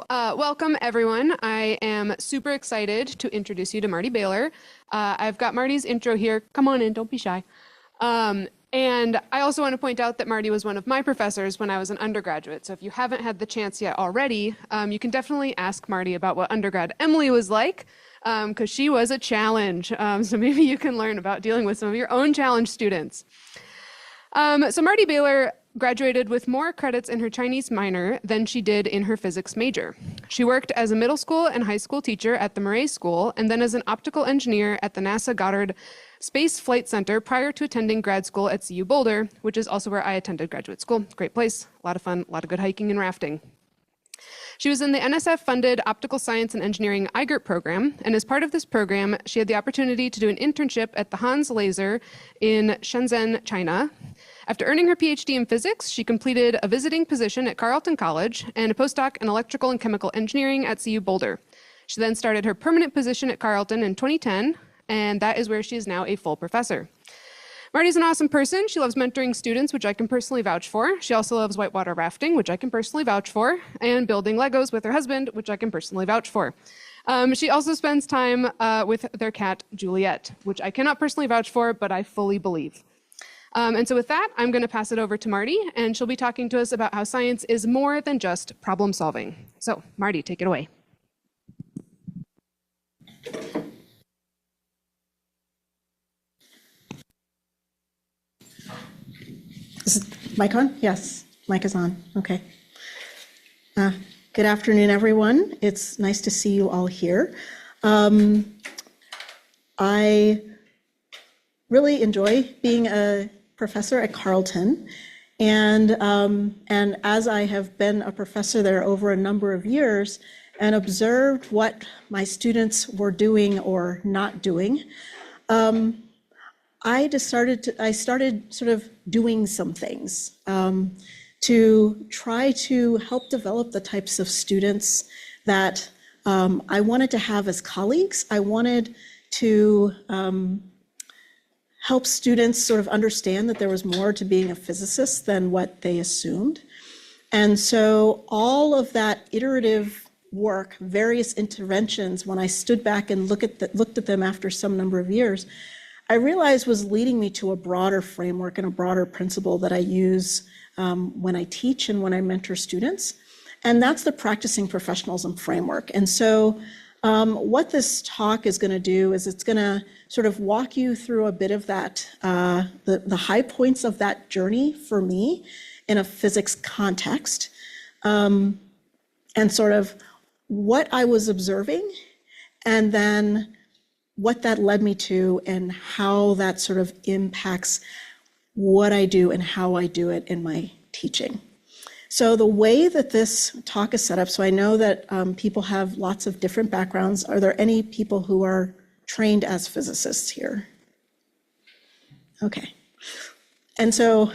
Welcome everyone. I am super excited to introduce you to Marty Baylor. I've got Marty's intro here. Come on in, don't be shy. And I also want to point out that Marty was one of my professors when I was an undergraduate. So if you haven't had the chance yet already, you can definitely ask Marty about what undergrad Emily was like, because she was a challenge. So maybe you can learn about dealing with some of your own challenge students. So Marty Baylor graduated with more credits in her Chinese minor than she did in her physics major. She worked as a middle school and high school teacher at the Murray School and then as an optical engineer at the NASA Goddard Space Flight Center prior to attending grad school at CU Boulder, which is also where I attended graduate school. Great place, a lot of fun, a lot of good hiking and rafting. She was in the NSF-funded Optical Science and Engineering IGERT program, and as part of this program, she had the opportunity to do an internship at the Hans Laser in Shenzhen, China. After earning her PhD in physics, she completed a visiting position at Carleton College and a postdoc in electrical and chemical engineering at CU Boulder. She then started her permanent position at Carleton in 2010, and that is where she is now a full professor. Marty's an awesome person. She loves mentoring students, which I can personally vouch for. She also loves whitewater rafting, which I can personally vouch for, and building Legos with her husband, which I can personally vouch for. She also spends time with their cat, Juliet, which I cannot personally vouch for, but I fully believe. And so with that, I'm going to pass it over to Marty, and she'll be talking to us about how science is more than just problem solving. So, Marty, take it away. Is mic on? Yes, mic is on. Okay. Good afternoon, everyone. It's nice to see you all here. I really enjoy being a professor at Carleton, and as I have been a professor there over a number of years and observed what my students were doing or not doing, I started sort of doing some things to try to help develop the types of students that I wanted to have as colleagues. I wanted to help students sort of understand that there was more to being a physicist than what they assumed. And so all of that iterative work, various interventions, when I stood back and looked at them after some number of years, I realized was leading me to a broader framework and a broader principle that I use when I teach and when I mentor students. And that's the practicing professionalism framework. And so what this talk is going to do is it's going to sort of walk you through a bit of that, the high points of that journey for me in a physics context, and sort of what I was observing, and then what that led me to and how that sort of impacts what I do and how I do it in my teaching. So the way that this talk is set up, so I know that people have lots of different backgrounds. Are there any people who are trained as physicists here? Okay. And so,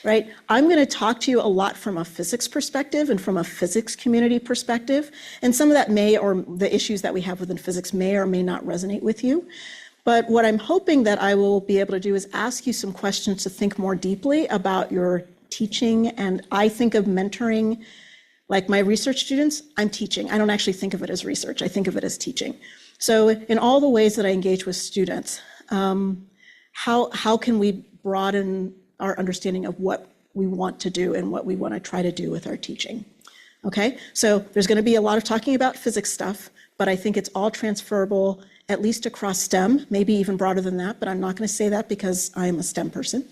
right, I'm going to talk to you a lot from a physics perspective and from a physics community perspective. And some of that or the issues that we have within physics may or may not resonate with you. But what I'm hoping that I will be able to do is ask you some questions to think more deeply about your teaching. And I think of mentoring, like my research students, I'm teaching. I don't actually think of it as research. I think of it as teaching. So in all the ways that I engage with students, how can we broaden our understanding of what we want to do and what we want to try to do with our teaching? Okay, so there's going to be a lot of talking about physics stuff, but I think it's all transferable, at least across STEM, maybe even broader than that, but I'm not going to say that because I'm a STEM person.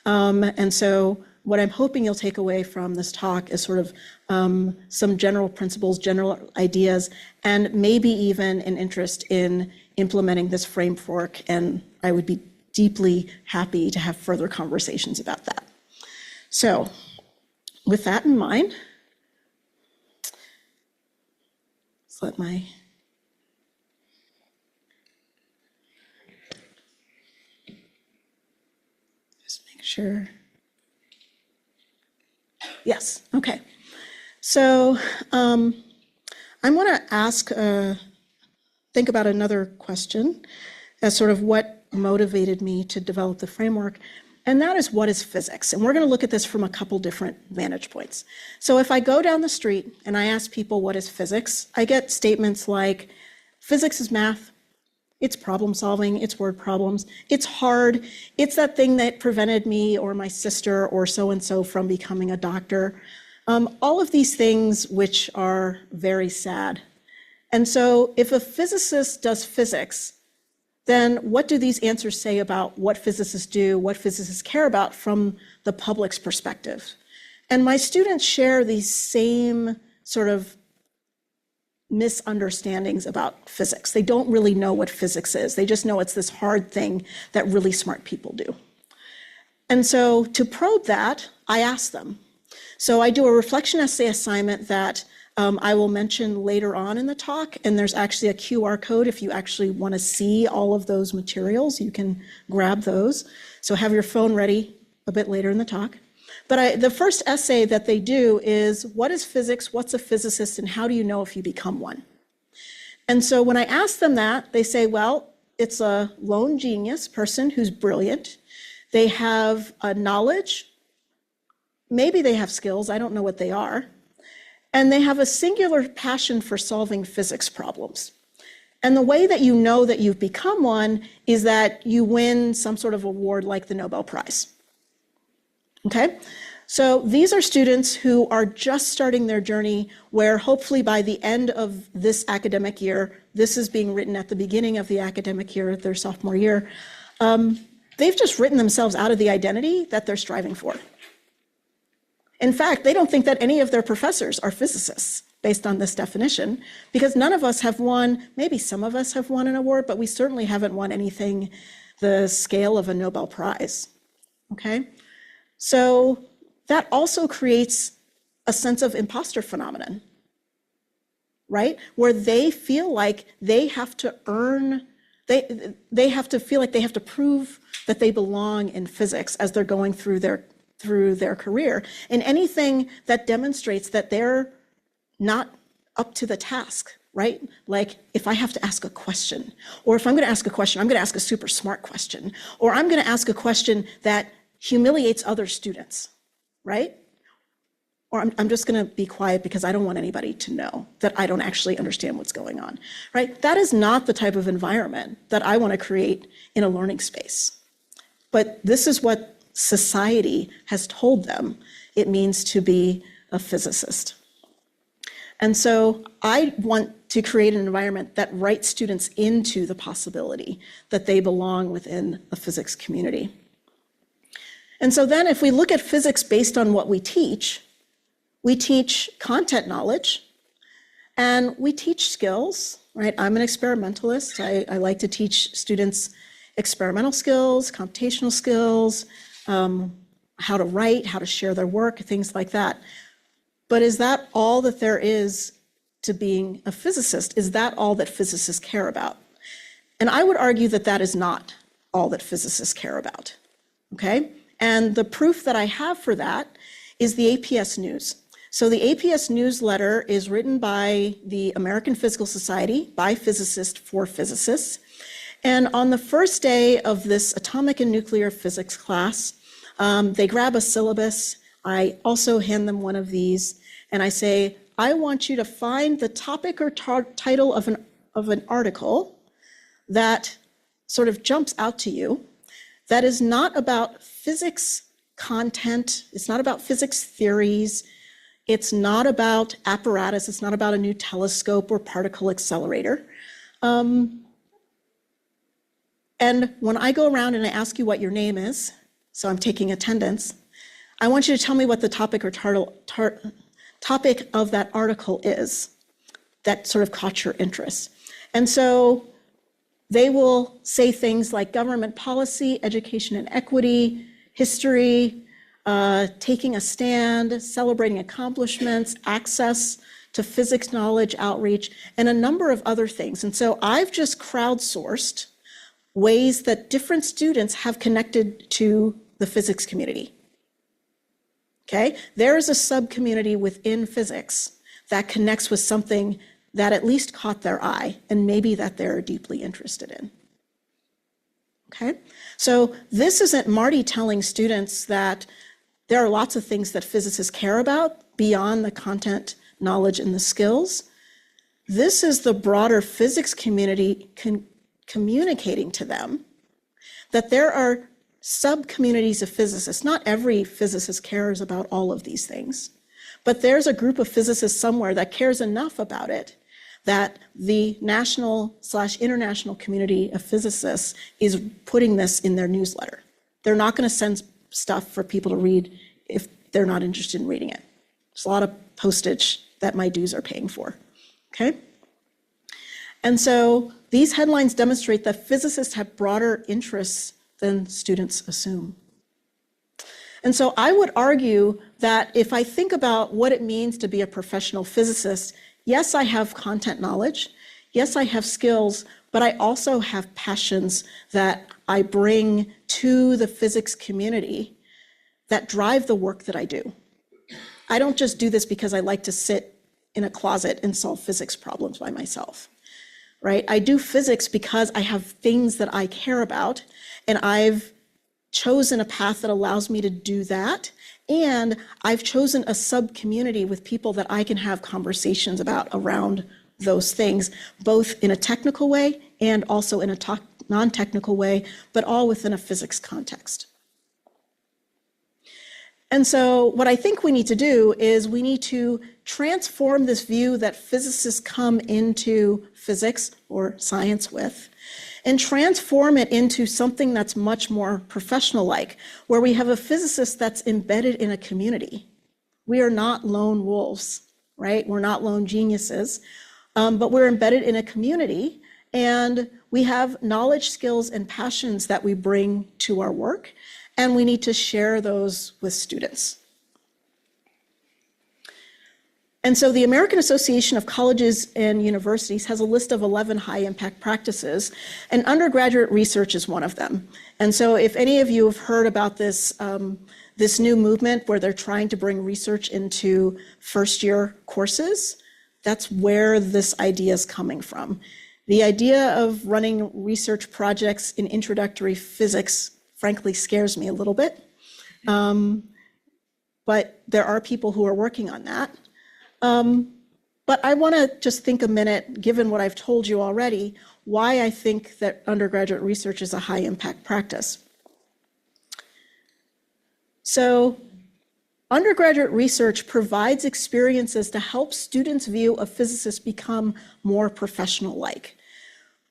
And so what I'm hoping you'll take away from this talk is sort of some general principles, general ideas, and maybe even an interest in implementing this framework. And I would be deeply happy to have further conversations about that. So with that in mind, let's let my just make sure. Yes, okay. So I want to think about another question as sort of what motivated me to develop the framework. And that is, what is physics? And we're going to look at this from a couple different vantage points. So if I go down the street and I ask people what is physics, I get statements like, physics is math, it's problem solving, it's word problems, it's hard, it's that thing that prevented me or my sister or so-and-so from becoming a doctor. All of these things which are very sad. And so if a physicist does physics, then what do these answers say about what physicists do, what physicists care about from the public's perspective? And my students share these same sort of misunderstandings about physics. They don't really know what physics is. They just know it's this hard thing that really smart people do. And so to probe that, I ask them. So I do a reflection essay assignment that I will mention later on in the talk, and there's actually a QR code if you actually want to see all of those materials, you can grab those. So have your phone ready a bit later in the talk. But the first essay that they do is, what is physics, what's a physicist, and how do you know if you become one? And so when I ask them that, they say, well, it's a lone genius person who's brilliant. They have a knowledge, maybe they have skills, I don't know what they are. And they have a singular passion for solving physics problems. And the way that you know that you've become one is that you win some sort of award like the Nobel Prize. Okay? So these are students who are just starting their journey, where hopefully by the end of this academic year, this is being written at the beginning of the academic year, their sophomore year, they've just written themselves out of the identity that they're striving for. In fact, they don't think that any of their professors are physicists based on this definition, because none of us have won, maybe some of us have won an award, but we certainly haven't won anything the scale of a Nobel Prize, okay? So that also creates a sense of imposter phenomenon, right? Where they feel like they have to earn, they have to feel like they have to prove that they belong in physics as they're going through their career. And anything that demonstrates that they're not up to the task, right? Like if I have to ask a question, or if I'm going to ask a question, I'm going to ask a super smart question, or I'm going to ask a question that humiliates other students, right? Or I'm just going to be quiet because I don't want anybody to know that I don't actually understand what's going on, right? That is not the type of environment that I want to create in a learning space. But this is what society has told them it means to be a physicist. And so I want to create an environment that writes students into the possibility that they belong within the physics community. And so then if we look at physics based on what we teach content knowledge, and we teach skills, right? I'm an experimentalist. I like to teach students experimental skills, computational skills, how to write, how to share their work, things like that. But is that all that there is to being a physicist? Is that all that physicists care about? And I would argue that that is not all that physicists care about, okay? And the proof that I have for that is the APS News. So the APS newsletter is written by the American Physical Society, by physicists for physicists. And on the first day of this atomic and nuclear physics class, they grab a syllabus. I also hand them one of these, and I say, I want you to find the topic or title of an article that sort of jumps out to you, that is not about physics content, it's not about physics theories, it's not about apparatus, it's not about a new telescope or particle accelerator. And when I go around and I ask you what your name is, so I'm taking attendance, I want you to tell me what the topic or topic of that article is that sort of caught your interest. And so they will say things like government policy, education and equity, history, taking a stand, celebrating accomplishments, access to physics knowledge, outreach, and a number of other things. And so I've just crowdsourced ways that different students have connected to the physics community. Okay? There is a sub-community within physics that connects with something that at least caught their eye and maybe that they're deeply interested in. okay? So this isn't Marty telling students that there are lots of things that physicists care about beyond the content, knowledge, and the skills. This is the broader physics community communicating to them that there are sub-communities of physicists. Not every physicist cares about all of these things, but there's a group of physicists somewhere that cares enough about it that the national/international community of physicists is putting this in their newsletter. They're not going to send stuff for people to read if they're not interested in reading it. There's a lot of postage that my dues are paying for, okay? And so these headlines demonstrate that physicists have broader interests than students assume. And so I would argue that if I think about what it means to be a professional physicist, yes, I have content knowledge, yes, I have skills, but I also have passions that I bring to the physics community that drive the work that I do. I don't just do this because I like to sit in a closet and solve physics problems by myself, right? I do physics because I have things that I care about, and I've chosen a path that allows me to do that. And I've chosen a sub-community with people that I can have conversations about around those things, both in a technical way and also in a non-technical way, but all within a physics context. And so what I think we need to do is we need to transform this view that physicists come into physics or science with, and transform it into something that's much more professional-like, where we have a physicist that's embedded in a community. We are not lone wolves, right? We're not lone geniuses, but we're embedded in a community, and we have knowledge, skills, and passions that we bring to our work, and we need to share those with students. And so the American Association of Colleges and Universities has a list of 11 high-impact practices, and undergraduate research is one of them. And so if any of you have heard about this, this new movement where they're trying to bring research into first-year courses, that's where this idea is coming from. The idea of running research projects in introductory physics, frankly, scares me a little bit. But there are people who are working on that. But I want to just think a minute, given what I've told you already, why I think that undergraduate research is a high impact practice. So undergraduate research provides experiences to help students' view of physicists become more professional-like,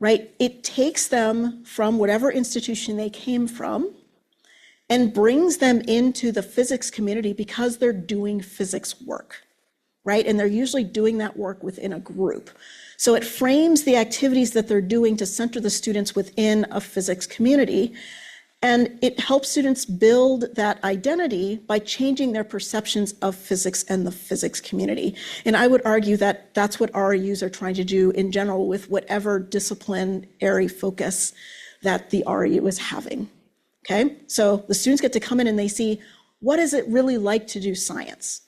right? It takes them from whatever institution they came from and brings them into the physics community because they're doing physics work, right? And they're usually doing that work within a group. So it frames the activities that they're doing to center the students within a physics community. And it helps students build that identity by changing their perceptions of physics and the physics community. And I would argue that that's what REUs are trying to do in general with whatever disciplinary focus that the REU is having. Okay, so the students get to come in and they see, what is it really like to do science?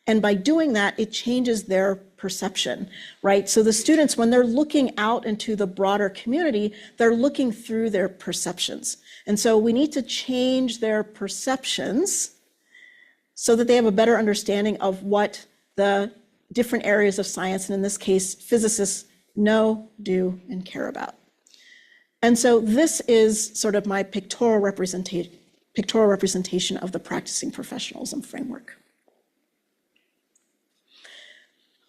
And by doing that, it changes their perception, right? So the students, when they're looking out into the broader community, they're looking through their perceptions. And so we need to change their perceptions so that they have a better understanding of what the different areas of science, and in this case, physicists, know, do, and care about. And so this is sort of my pictorial representation of the practicing professionalism framework.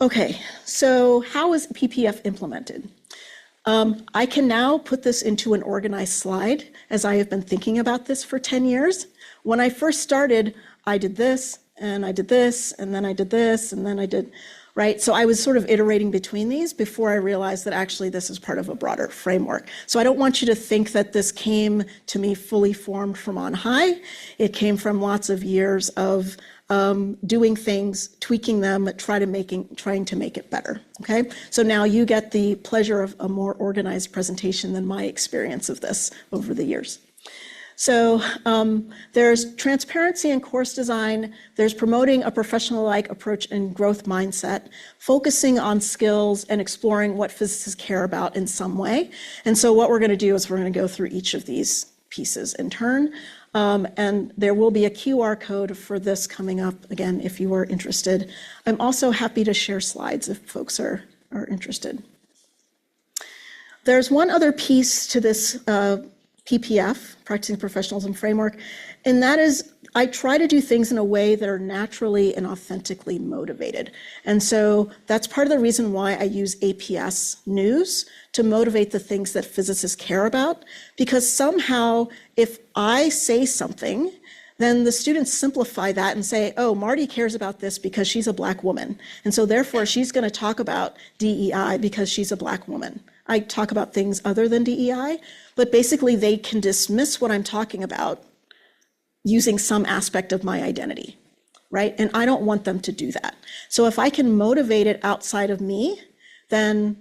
Okay, so how is PPF implemented? I can now put this into an organized slide, as I have been thinking about this for 10 years. When I first started, I did this, and I did this, and then I did this, and then I did, right? So I was sort of iterating between these before I realized that actually this is part of a broader framework. So I don't want you to think that this came to me fully formed from on high. It came from lots of years of doing things, tweaking them, trying to make it better, okay? So now you get the pleasure of a more organized presentation than my experience of this over the years. So there's transparency in course design, there's promoting a professional-like approach and growth mindset, focusing on skills and exploring what physicists care about in some way. And so what we're going to do is we're going to go through each of these pieces in turn. And there will be a QR code for this coming up, again, if you are interested. I'm also happy to share slides if folks are interested. There's one other piece to this PPF, Practicing Professionalism Framework, and that is I try to do things in a way that are naturally and authentically motivated. And so that's part of the reason why I use APS News to motivate the things that physicists care about, because somehow if I say something, then the students simplify that and say, oh, Marty cares about this because she's a Black woman. And so therefore she's going to talk about DEI because she's a Black woman. I talk about things other than DEI, but basically they can dismiss what I'm talking about using some aspect of my identity, right? And I don't want them to do that. So if I can motivate it outside of me, then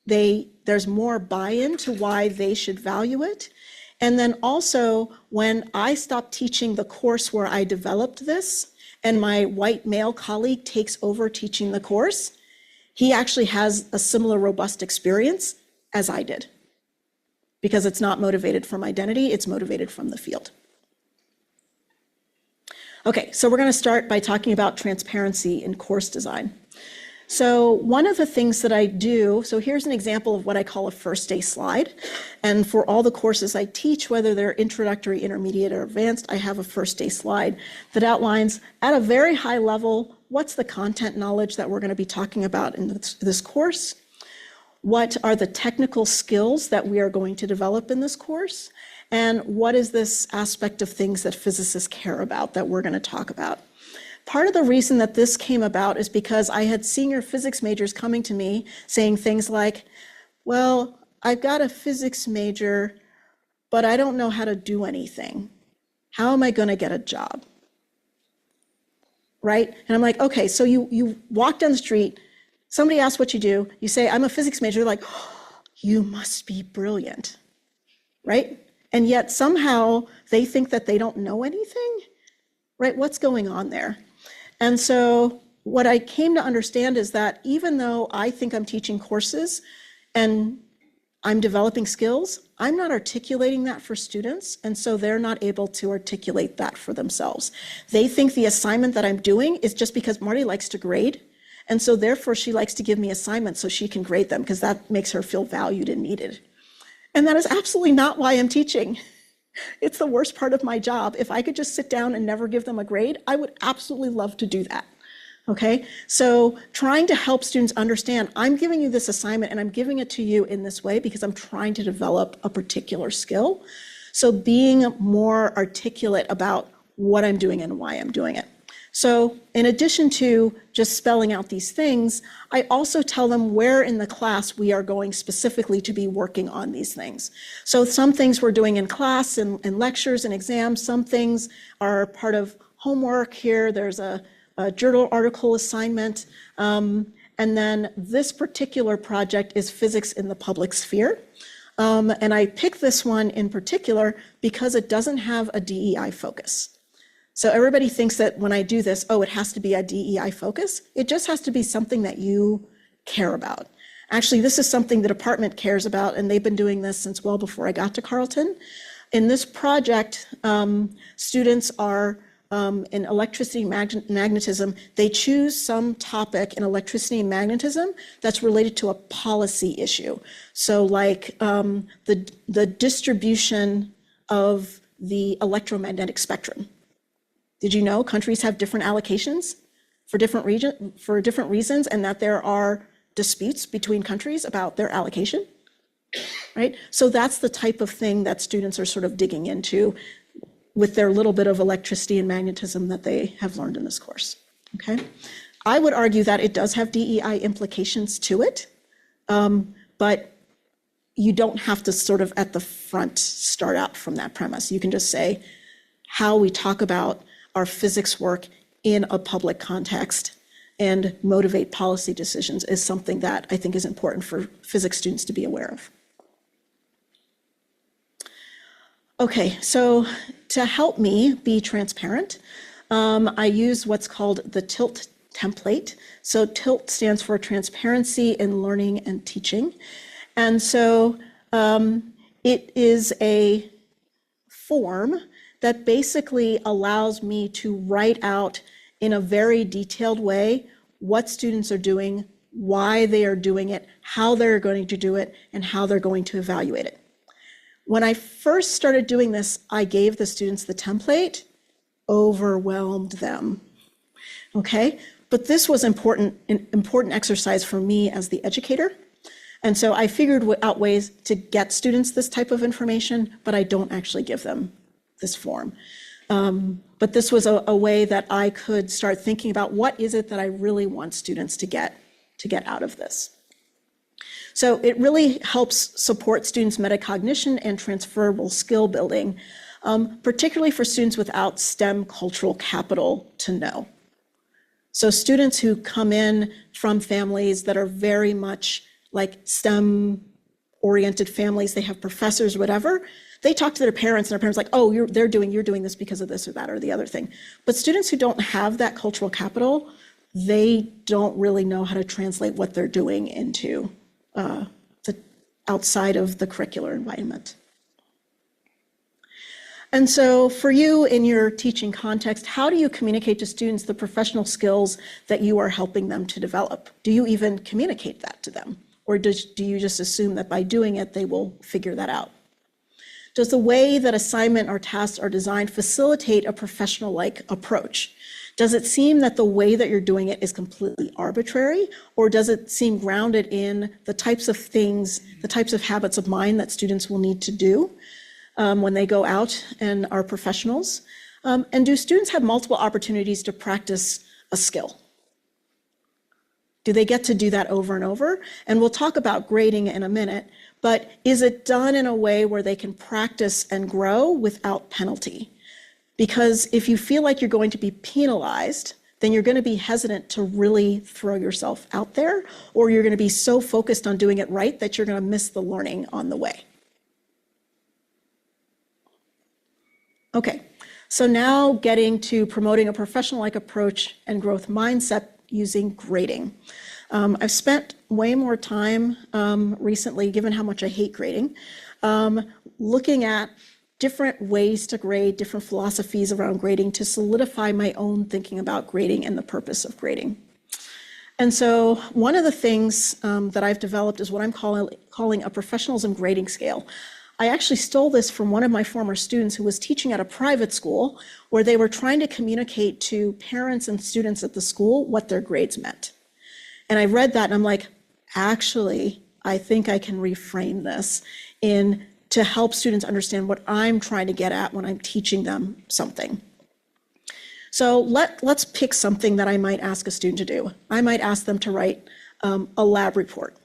there's more buy-in to why they should value it. And then also, when I stop teaching the course where I developed this, and my white male colleague takes over teaching the course, he actually has a similar robust experience as I did, because it's not motivated from identity, it's motivated from the field. Okay, so we're going to start by talking about transparency in course design. So one of the things that I do, so here's an example of what I call a first day slide. And for all the courses I teach, whether they're introductory, intermediate, or advanced, I have a first day slide that outlines at a very high level, what's the content knowledge that we're going to be talking about in this course? What are the technical skills that we are going to develop in this course? And what is this aspect of things that physicists care about that we're going to talk about? Part of the reason that this came about is because I had senior physics majors coming to me saying things like, well, I've got a physics major, but I don't know how to do anything. How am I going to get a job? Right? And I'm like, okay, so you walk down the street, somebody asks what you do, you say, I'm a physics major, they're like, oh, you must be brilliant, right? And yet somehow they think that they don't know anything, right? What's going on there? And so what I came to understand is that even though I think I'm teaching courses and I'm developing skills, I'm not articulating that for students, and so they're not able to articulate that for themselves. They think the assignment that I'm doing is just because Marty likes to grade, and so therefore she likes to give me assignments so she can grade them because that makes her feel valued and needed. And that is absolutely not why I'm teaching. It's the worst part of my job. If I could just sit down and never give them a grade, I would absolutely love to do that. Okay, so trying to help students understand, I'm giving you this assignment and I'm giving it to you in this way because I'm trying to develop a particular skill. So being more articulate about what I'm doing and why I'm doing it. So in addition to just spelling out these things, I also tell them where in the class we are going specifically to be working on these things. So some things we're doing in class and lectures and exams, some things are part of homework here. There's a journal article assignment. And then this particular project is physics in the public sphere. And I picked this one in particular because it doesn't have a DEI focus. So everybody thinks that when I do this, oh, it has to be a DEI focus. It just has to be something that you care about. Actually, this is something the department cares about, and they've been doing this since well before I got to Carleton. In this project, students are in electricity magnetism. They choose some topic in electricity and magnetism that's related to a policy issue. So like the distribution of the electromagnetic spectrum. Did you know countries have different allocations for different reasons, and that there are disputes between countries about their allocation? Right? So that's the type of thing that students are sort of digging into with their little bit of electricity and magnetism that they have learned in this course. Okay? I would argue that it does have DEI implications to it, but you don't have to sort of at the front start out from that premise. You can just say how we talk about our physics work in a public context and motivate policy decisions is something that I think is important for physics students to be aware of. Okay, so to help me be transparent, I use what's called the TILT template. So TILT stands for Transparency in Learning and Teaching. And so it is a form that basically allows me to write out in a very detailed way what students are doing, why they are doing it, how they're going to do it, and how they're going to evaluate it. When I first started doing this, I gave the students the template, overwhelmed them. Okay, but this was an important exercise for me as the educator. And so I figured out ways to get students this type of information, but I don't actually give them this form. But this was a way that I could start thinking about what is it that I really want students to get out of this. So it really helps support students' metacognition and transferable skill building, particularly for students without STEM cultural capital to know. So students who come in from families that are very much like STEM-oriented families, they have professors, whatever, they talk to their parents and their parents are like, oh, you're doing this because of this or that or the other thing. But students who don't have that cultural capital, they don't really know how to translate what they're doing into the outside of the curricular environment. And so for you in your teaching context, how do you communicate to students the professional skills that you are helping them to develop? Do you even communicate that to them? Or do you just assume that by doing it, they will figure that out? Does the way that assignment or tasks are designed facilitate a professional-like approach? Does it seem that the way that you're doing it is completely arbitrary, or does it seem grounded in the types of things, the types of habits of mind that students will need to do when they go out and are professionals? And do students have multiple opportunities to practice a skill? Do they get to do that over and over? And we'll talk about grading in a minute, but is it done in a way where they can practice and grow without penalty? Because if you feel like you're going to be penalized, then you're going to be hesitant to really throw yourself out there, or you're going to be so focused on doing it right that you're going to miss the learning on the way. Okay, so now getting to promoting a professional-like approach and growth mindset using grading. I've spent way more time recently, given how much I hate grading, looking at different ways to grade, different philosophies around grading to solidify my own thinking about grading and the purpose of grading. And so one of the things that I've developed is what I'm calling a professionalism grading scale. I actually stole this from one of my former students who was teaching at a private school where they were trying to communicate to parents and students at the school what their grades meant. And I read that and I'm like, actually, I think I can reframe this to help students understand what I'm trying to get at when I'm teaching them something. So let's pick something that I might ask a student to do. I might ask them to write a lab report.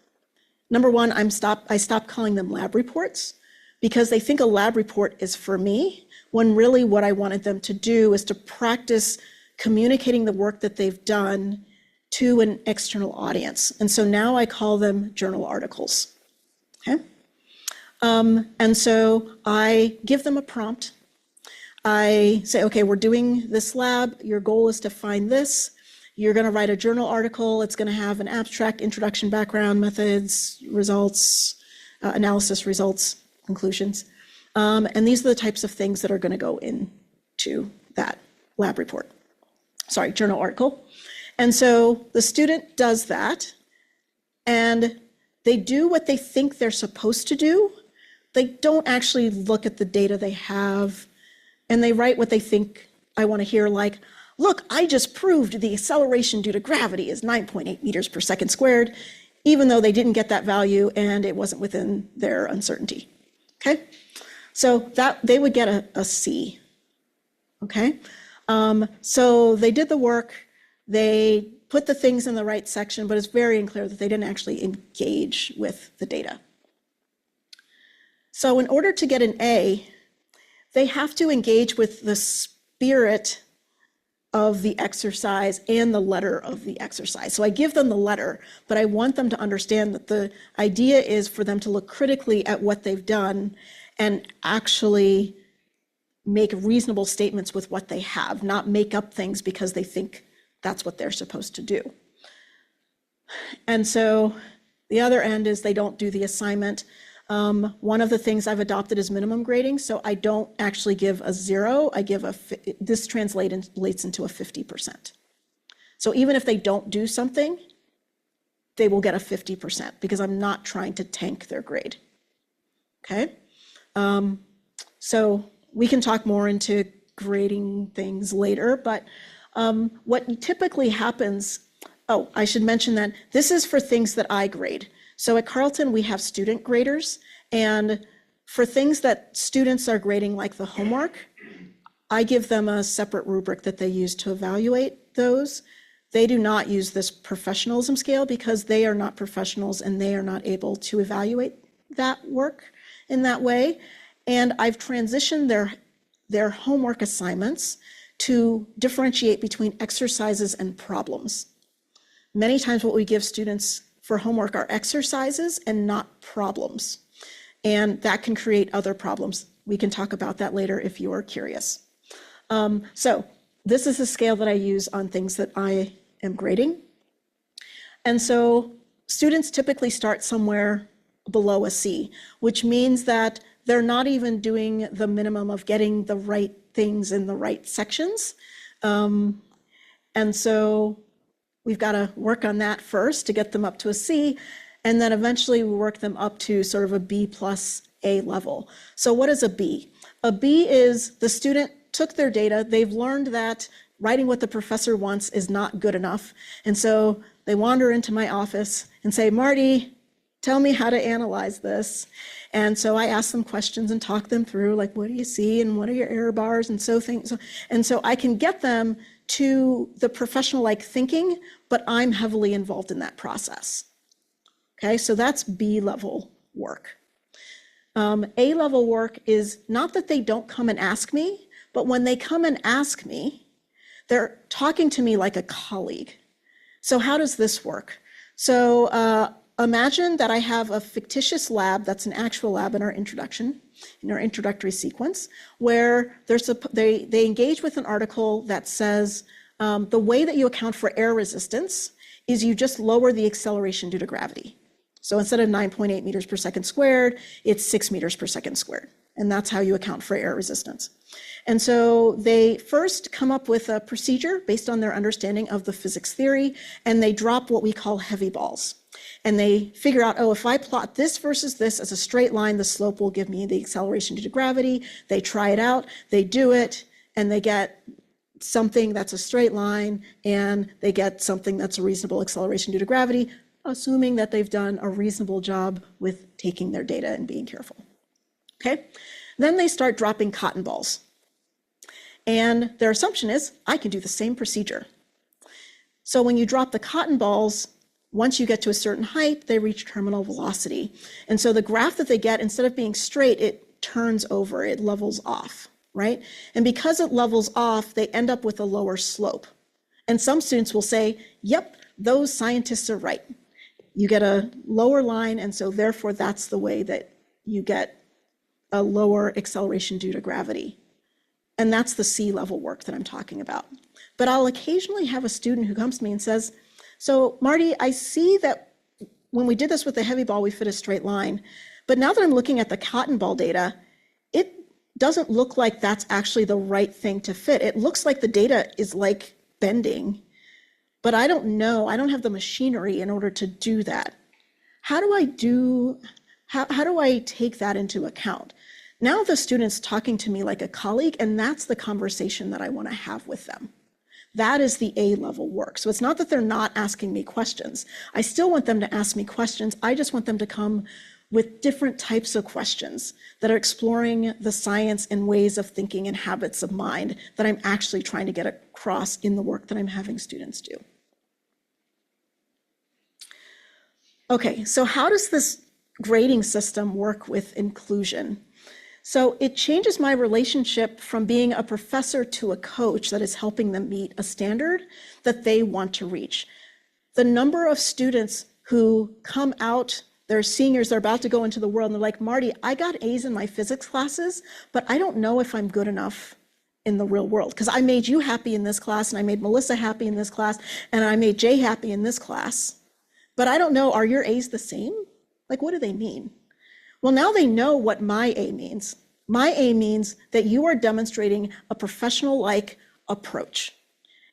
Number one, I stopped calling them lab reports because they think a lab report is for me, when really what I wanted them to do is to practice communicating the work that they've done to an external audience. And so now I call them journal articles, okay? And so I give them a prompt. I say, okay, we're doing this lab. Your goal is to find this. You're going to write a journal article. It's going to have an abstract, introduction, background, methods, results, analysis, results, conclusions. And these are the types of things that are going to go into that lab report. Sorry, journal article. And so the student does that, and they do what they think they're supposed to do. They don't actually look at the data they have, and they write what they think I want to hear, like, look, I just proved the acceleration due to gravity is 9.8 meters per second squared, even though they didn't get that value and it wasn't within their uncertainty, okay? So that they would get a C, okay? So they did the work, they put the things in the right section, but it's very unclear that they didn't actually engage with the data. So in order to get an A, they have to engage with the spirit of the exercise and the letter of the exercise. So I give them the letter, but I want them to understand that the idea is for them to look critically at what they've done and actually make reasonable statements with what they have, not make up things because they think that's what they're supposed to do. And so the other end is they don't do the assignment. One of the things I've adopted is minimum grading. So I don't actually give a 0. I give this translates into a 50%. So even if they don't do something, they will get a 50% because I'm not trying to tank their grade. Okay. So we can talk more into grading things later, but what typically happens, oh, I should mention that this is for things that I grade. So at Carleton, we have student graders, and for things that students are grading, like the homework, I give them a separate rubric that they use to evaluate those. They do not use this professionalism scale because they are not professionals and they are not able to evaluate that work in that way. And I've transitioned their homework assignments to differentiate between exercises and problems. Many times what we give students for homework are exercises and not problems. And that can create other problems. We can talk about that later if you are curious. So this is the scale that I use on things that I am grading. And so students typically start somewhere below a C, which means that they're not even doing the minimum of getting the right things in the right sections. And so we've got to work on that first to get them up to a C, and then eventually we work them up to sort of a B plus A level. So what is a B? A B is the student took their data, they've learned that writing what the professor wants is not good enough. And so they wander into my office and say, Marty, tell me how to analyze this. And so I ask them questions and talk them through, like, what do you see and what are your error bars and so things. And so I can get them to the professional-like thinking, but I'm heavily involved in that process. Okay, so that's B-level work. A-level work is not that they don't come and ask me, but when they come and ask me, they're talking to me like a colleague. So how does this work? So imagine that I have a fictitious lab that's an actual lab in our introductory sequence, where they engage with an article that says the way that you account for air resistance is you just lower the acceleration due to gravity. So instead of 9.8 meters per second squared, it's 6 meters per second squared. And that's how you account for air resistance. And so they first come up with a procedure based on their understanding of the physics theory, and they drop what we call heavy balls. And they figure out, oh, if I plot this versus this as a straight line, the slope will give me the acceleration due to gravity. They try it out, they do it, and they get something that's a straight line, and they get something that's a reasonable acceleration due to gravity, assuming that they've done a reasonable job with taking their data and being careful. Okay? Then they start dropping cotton balls. And their assumption is, I can do the same procedure. So when you drop the cotton balls, once you get to a certain height, they reach terminal velocity. And so the graph that they get, instead of being straight, it turns over, it levels off, right? And because it levels off, they end up with a lower slope. And some students will say, yep, those scientists are right. You get a lower line, and so therefore that's the way that you get a lower acceleration due to gravity. And that's the C-level work that I'm talking about. But I'll occasionally have a student who comes to me and says, so Marty, I see that when we did this with the heavy ball, we fit a straight line. But now that I'm looking at the cotton ball data, it doesn't look like that's actually the right thing to fit. It looks like the data is like bending, but I don't know, I don't have the machinery in order to do that. How do I take that into account? Now the student's talking to me like a colleague, and that's the conversation that I want to have with them. That is the A-level work. So it's not that they're not asking me questions. I still want them to ask me questions. I just want them to come with different types of questions that are exploring the science and ways of thinking and habits of mind that I'm actually trying to get across in the work that I'm having students do. Okay, so how does this grading system work with inclusion? So it changes my relationship from being a professor to a coach that is helping them meet a standard that they want to reach. The number of students who come out They're seniors, they're about to go into the world, and they're like, Marty, I got A's in my physics classes, but I don't know if I'm good enough in the real world, because I made you happy in this class, and I made Melissa happy in this class, and I made Jay happy in this class. But I don't know, are your A's the same? Like, what do they mean? Well, now they know what my A means. My A means that you are demonstrating a professional-like approach,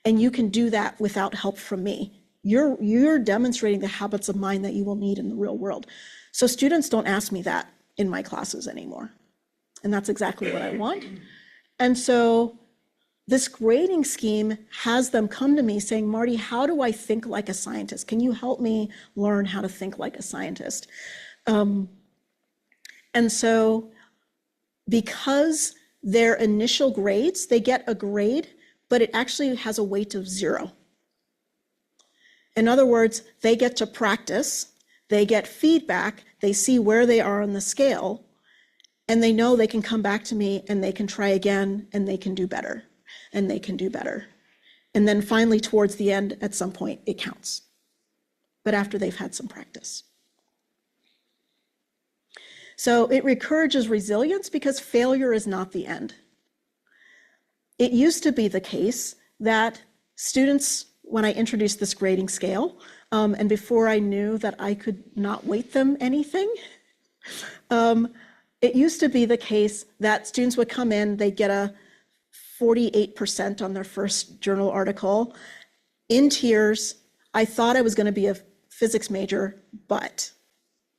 and you can do that without help from me. You're demonstrating the habits of mind that you will need in the real world. So students don't ask me that in my classes anymore. And that's exactly what I want. And so this grading scheme has them come to me saying, Marty, how do I think like a scientist? Can you help me learn how to think like a scientist? And so because their initial grades, they get a grade, but it actually has a weight of 0. In other words, they get to practice, they get feedback, they see where they are on the scale, and they know they can come back to me and they can try again and they can do better, and they can do better. And then finally, towards the end, at some point, it counts, but after they've had some practice. So it encourages resilience because failure is not the end. It used to be the case that students, when I introduced this grading scale, and before I knew that I could not weight them anything, it used to be the case that students would come in, they'd get a 48% on their first journal article. In tears, I thought I was going to be a physics major, but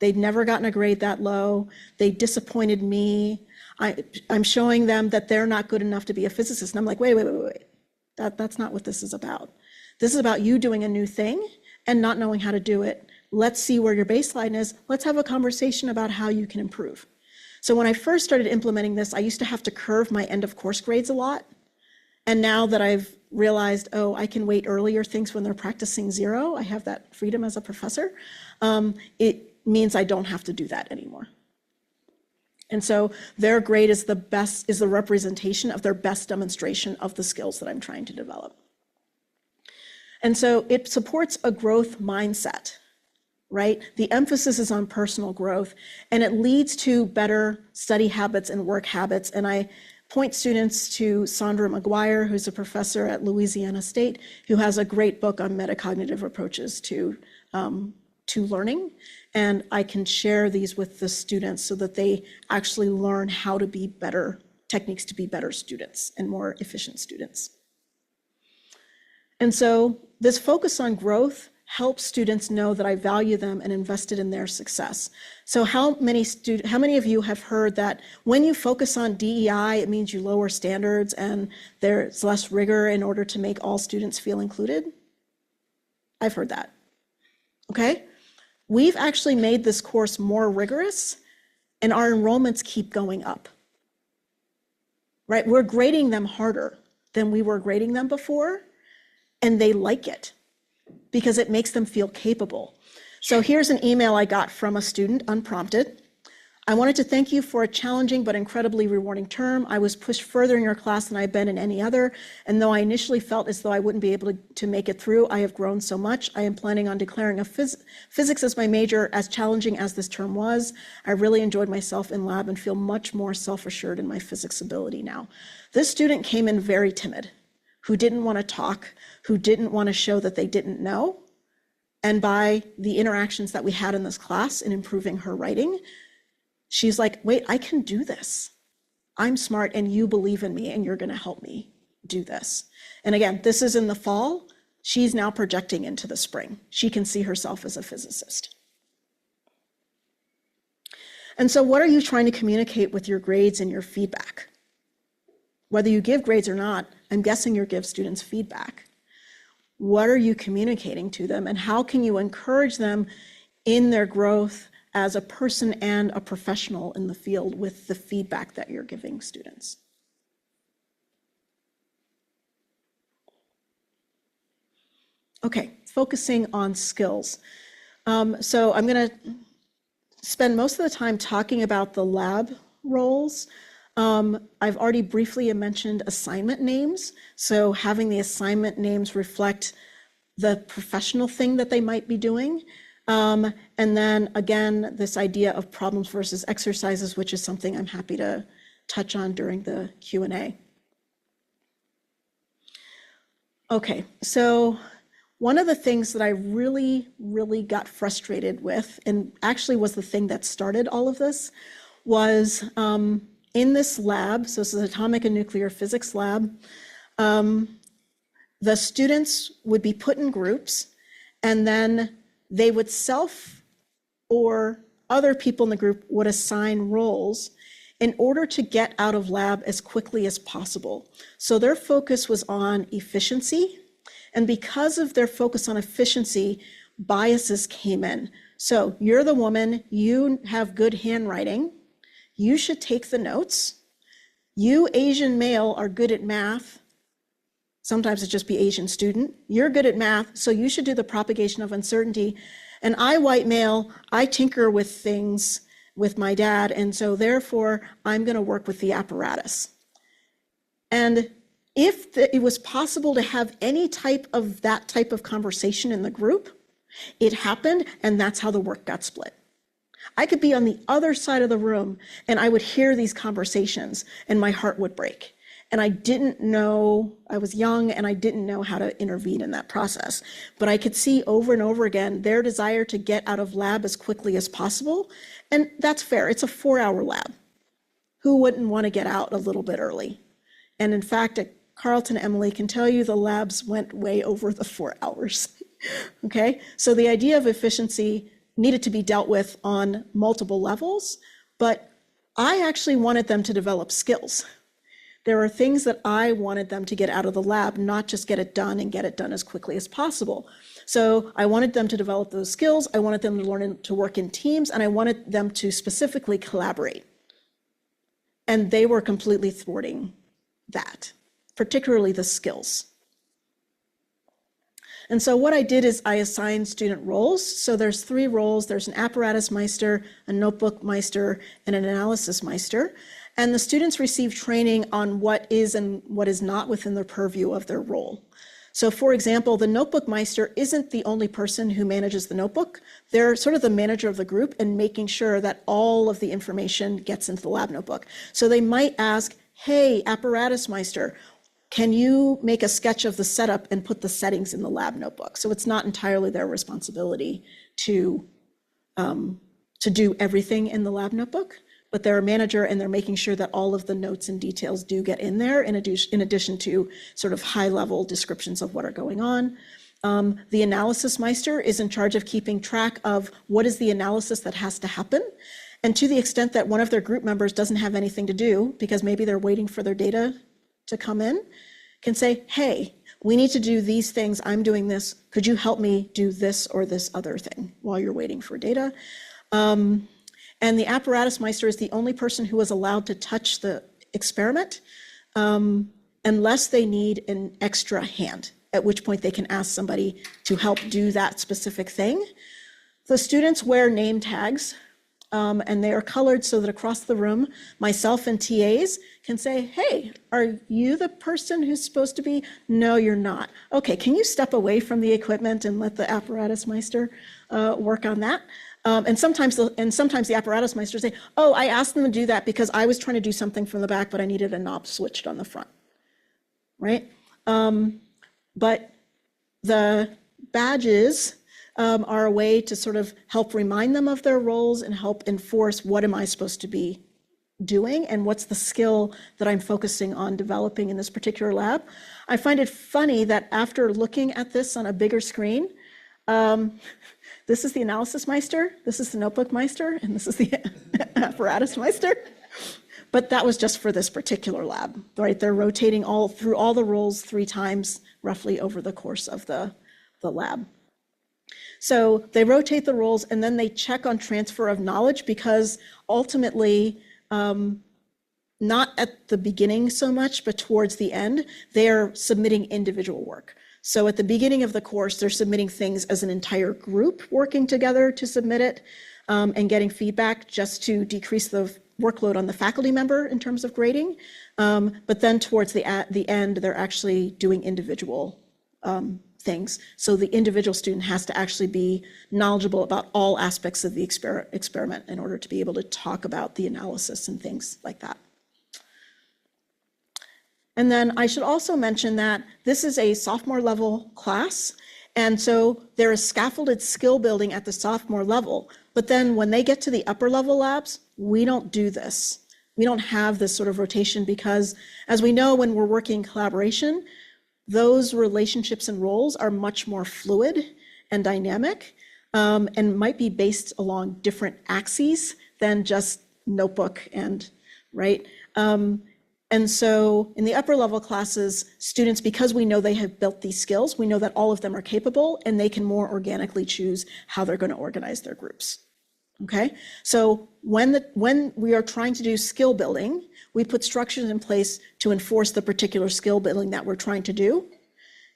they'd never gotten a grade that low. They disappointed me. I'm showing them that they're not good enough to be a physicist. And I'm like, wait. That's not what this is about. This is about you doing a new thing and not knowing how to do it. Let's see where your baseline is. Let's have a conversation about how you can improve. So when I first started implementing this, I used to have to curve my end of course grades a lot. And now that I've realized, oh, I can weight earlier things when they're practicing 0, I have that freedom as a professor, it means I don't have to do that anymore. And so their grade is the representation of their best demonstration of the skills that I'm trying to develop. And so it supports a growth mindset, right? The emphasis is on personal growth, and it leads to better study habits and work habits. And I point students to Sandra McGuire, who's a professor at Louisiana State, who has a great book on metacognitive approaches to learning. And I can share these with the students so that they actually learn how to be better, techniques to be better students and more efficient students. And so this focus on growth helps students know that I value them and invested in their success. So how many of you have heard that when you focus on DEI, it means you lower standards and there's less rigor in order to make all students feel included? I've heard that. Okay? We've actually made this course more rigorous, and our enrollments keep going up. Right? We're grading them harder than we were grading them before, and they like it because it makes them feel capable. So here's an email I got from a student, unprompted. I wanted to thank you for a challenging but incredibly rewarding term. I was pushed further in your class than I've been in any other, and though I initially felt as though I wouldn't be able to make it through, I have grown so much. I am planning on declaring a physics as my major, as challenging as this term was. I really enjoyed myself in lab and feel much more self-assured in my physics ability now. This student came in very timid, who didn't want to talk, who didn't want to show that they didn't know. And by the interactions that we had in this class in improving her writing, she's like, wait, I can do this. I'm smart and you believe in me and you're going to help me do this. And again, this is in the fall. She's now projecting into the spring. She can see herself as a physicist. And so what are you trying to communicate with your grades and your feedback? Whether you give grades or not, I'm guessing you give students feedback. What are you communicating to them, and how can you encourage them in their growth as a person and a professional in the field with the feedback that you're giving students? Okay, focusing on skills. So I'm going to spend most of the time talking about the lab roles. I've already briefly mentioned assignment names. So having the assignment names reflect the professional thing that they might be doing. And then again, this idea of problems versus exercises, which is something I'm happy to touch on during the Q&A. Okay, so one of the things that I really, really got frustrated with, and actually was the thing that started all of this, was in this lab, so this is atomic and nuclear physics lab, the students would be put in groups, and then they would or other people in the group would assign roles in order to get out of lab as quickly as possible. So their focus was on efficiency, and because of their focus on efficiency, biases came in. So you're the woman, you have good handwriting, you should take the notes. You Asian male are good at math. Sometimes it just be Asian student. You're good at math, so you should do the propagation of uncertainty. And I, white male, I tinker with things with my dad, and so therefore I'm going to work with the apparatus. And if it was possible to have any type of that type of conversation in the group, it happened, and that's how the work got split. I could be on the other side of the room and I would hear these conversations and my heart would break. And I didn't know, I was young and I didn't know how to intervene in that process. But I could see over and over again their desire to get out of lab as quickly as possible. And that's fair, it's a 4-hour lab. Who wouldn't want to get out a little bit early? And in fact, at Carleton, Emily can tell you the labs went way over the 4 hours. Okay, so the idea of efficiency needed to be dealt with on multiple levels, but I actually wanted them to develop skills. There are things that I wanted them to get out of the lab, not just get it done and get it done as quickly as possible. So I wanted them to develop those skills, I wanted them to learn to work in teams, and I wanted them to specifically collaborate. And they were completely thwarting that, particularly the skills. And so what I did is I assigned student roles. So there's 3 roles. There's an apparatus meister, a notebook meister, and an analysis meister. And the students receive training on what is and what is not within the purview of their role. So for example, the notebook meister isn't the only person who manages the notebook. They're sort of the manager of the group and making sure that all of the information gets into the lab notebook. So they might ask, hey, apparatus meister, can you make a sketch of the setup and put the settings in the lab notebook? So it's not entirely their responsibility to do everything in the lab notebook, but they're a manager and they're making sure that all of the notes and details do get in there in addition to sort of high-level descriptions of what are going on. The analysis meister is in charge of keeping track of what is the analysis that has to happen. And to the extent that one of their group members doesn't have anything to do because maybe they're waiting for their data to come in, can say, hey, we need to do these things, I'm doing this, could you help me do this or this other thing while you're waiting for data? And the apparatus meister is the only person who is allowed to touch the experiment unless they need an extra hand, at which point they can ask somebody to help do that specific thing. The students wear name tags, and they are colored so that across the room, myself and TAs can say, hey, are you the person who's supposed to be? No, you're not. Okay, can you step away from the equipment and let the apparatus meister work on that? And sometimes the apparatus meister say, oh, I asked them to do that because I was trying to do something from the back, but I needed a knob switched on the front, right? But the badges are a way to sort of help remind them of their roles and help enforce what am I supposed to be doing and what's the skill that I'm focusing on developing in this particular lab. I find it funny that after looking at this on a bigger screen, this is the analysis meister, this is the notebook meister, and this is the apparatus meister. But that was just for this particular lab, right? They're rotating through all the roles 3 times roughly over the course of the lab. So they rotate the roles and then they check on transfer of knowledge because ultimately, not at the beginning so much, but towards the end, they're submitting individual work. So at the beginning of the course, they're submitting things as an entire group working together to submit it and getting feedback just to decrease the workload on the faculty member in terms of grading. But then towards the end, they're actually doing individual things. So the individual student has to actually be knowledgeable about all aspects of the experiment in order to be able to talk about the analysis and things like that. And then I should also mention that this is a sophomore level class. And so there is scaffolded skill building at the sophomore level. But then when they get to the upper level labs, we don't do this. We don't have this sort of rotation because, as we know, when we're working in collaboration, those relationships and roles are much more fluid and dynamic, and might be based along different axes than just notebook and, right? And so in the upper level classes, students, because we know they have built these skills, we know that all of them are capable and they can more organically choose how they're going to organize their groups. Okay, so when we are trying to do skill building, we put structures in place to enforce the particular skill building that we're trying to do.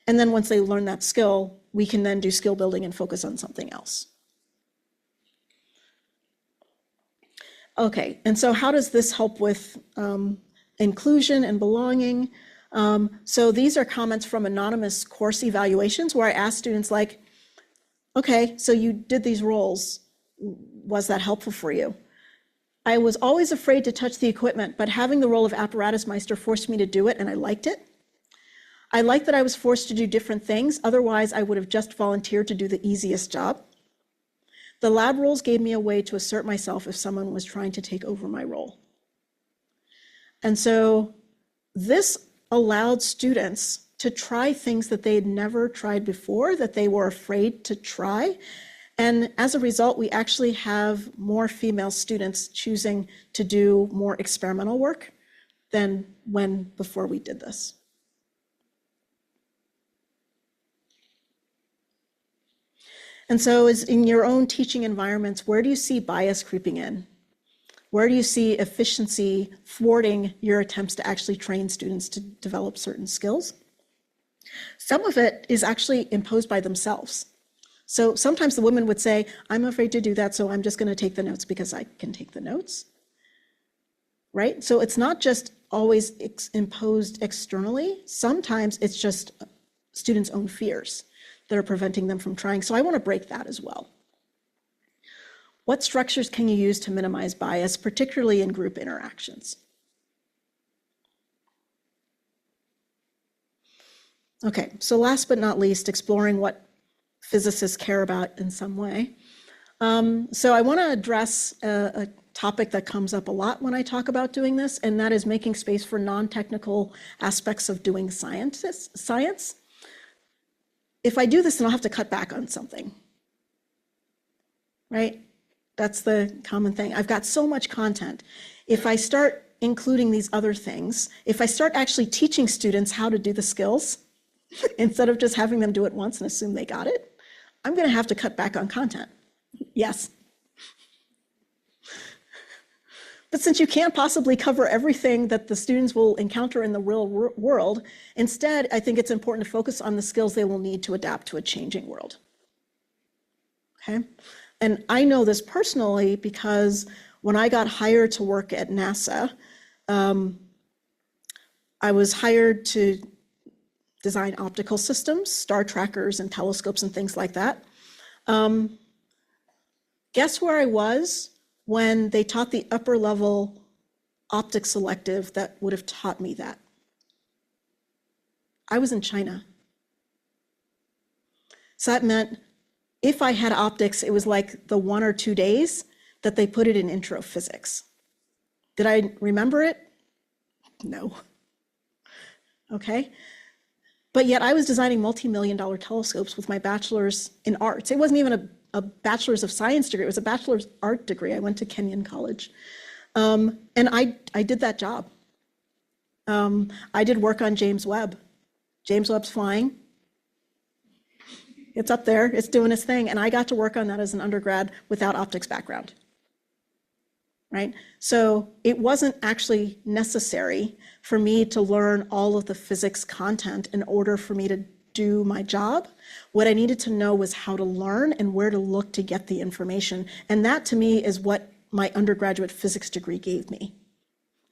And then once they learn that skill, we can then do skill building and focus on something else. Okay, and so how does this help with inclusion and belonging? So these are comments from anonymous course evaluations where I asked students like, okay, so you did these roles. Was that helpful for you? I was always afraid to touch the equipment, but having the role of apparatus meister forced me to do it, and I liked it. I liked that I was forced to do different things. Otherwise, I would have just volunteered to do the easiest job. The lab roles gave me a way to assert myself if someone was trying to take over my role. And so this allowed students to try things that they had never tried before, that they were afraid to try. And as a result, we actually have more female students choosing to do more experimental work than before we did this. And so as in your own teaching environments, where do you see bias creeping in? Where do you see efficiency thwarting your attempts to actually train students to develop certain skills? Some of it is actually imposed by themselves. So sometimes the women would say, I'm afraid to do that, so I'm just going to take the notes because I can take the notes, right? So it's not just always imposed externally. Sometimes it's just students' own fears that are preventing them from trying. So I want to break that as well. What structures can you use to minimize bias, particularly in group interactions? Okay, so last but not least, exploring what physicists care about in some way. So I want to address a topic that comes up a lot when I talk about doing this, and that is making space for non-technical aspects of doing science. If I do this, then I'll have to cut back on something, right? That's the common thing. I've got so much content. If I start including these other things, if I start actually teaching students how to do the skills, instead of just having them do it once and assume they got it, I'm going to have to cut back on content. Yes. But since you can't possibly cover everything that the students will encounter in the real world, instead, I think it's important to focus on the skills they will need to adapt to a changing world. Okay? And I know this personally because when I got hired to work at NASA, I was hired to design optical systems, star trackers and telescopes and things like that. Guess where I was when they taught the upper level optics elective that would have taught me that? I was in China. So that meant if I had optics, it was like the 1 or 2 days that they put it in intro physics. Did I remember it? No. Okay. But yet I was designing multi-million-dollar telescopes with my bachelor's in arts. It wasn't even a bachelor's of science degree. It was a bachelor's art degree. I went to Kenyon College. And I did that job. I did work on James Webb. James Webb's flying. It's up there. It's doing its thing. And I got to work on that as an undergrad without optics background. Right? So it wasn't actually necessary for me to learn all of the physics content in order for me to do my job. What I needed to know was how to learn and where to look to get the information. And that to me is what my undergraduate physics degree gave me.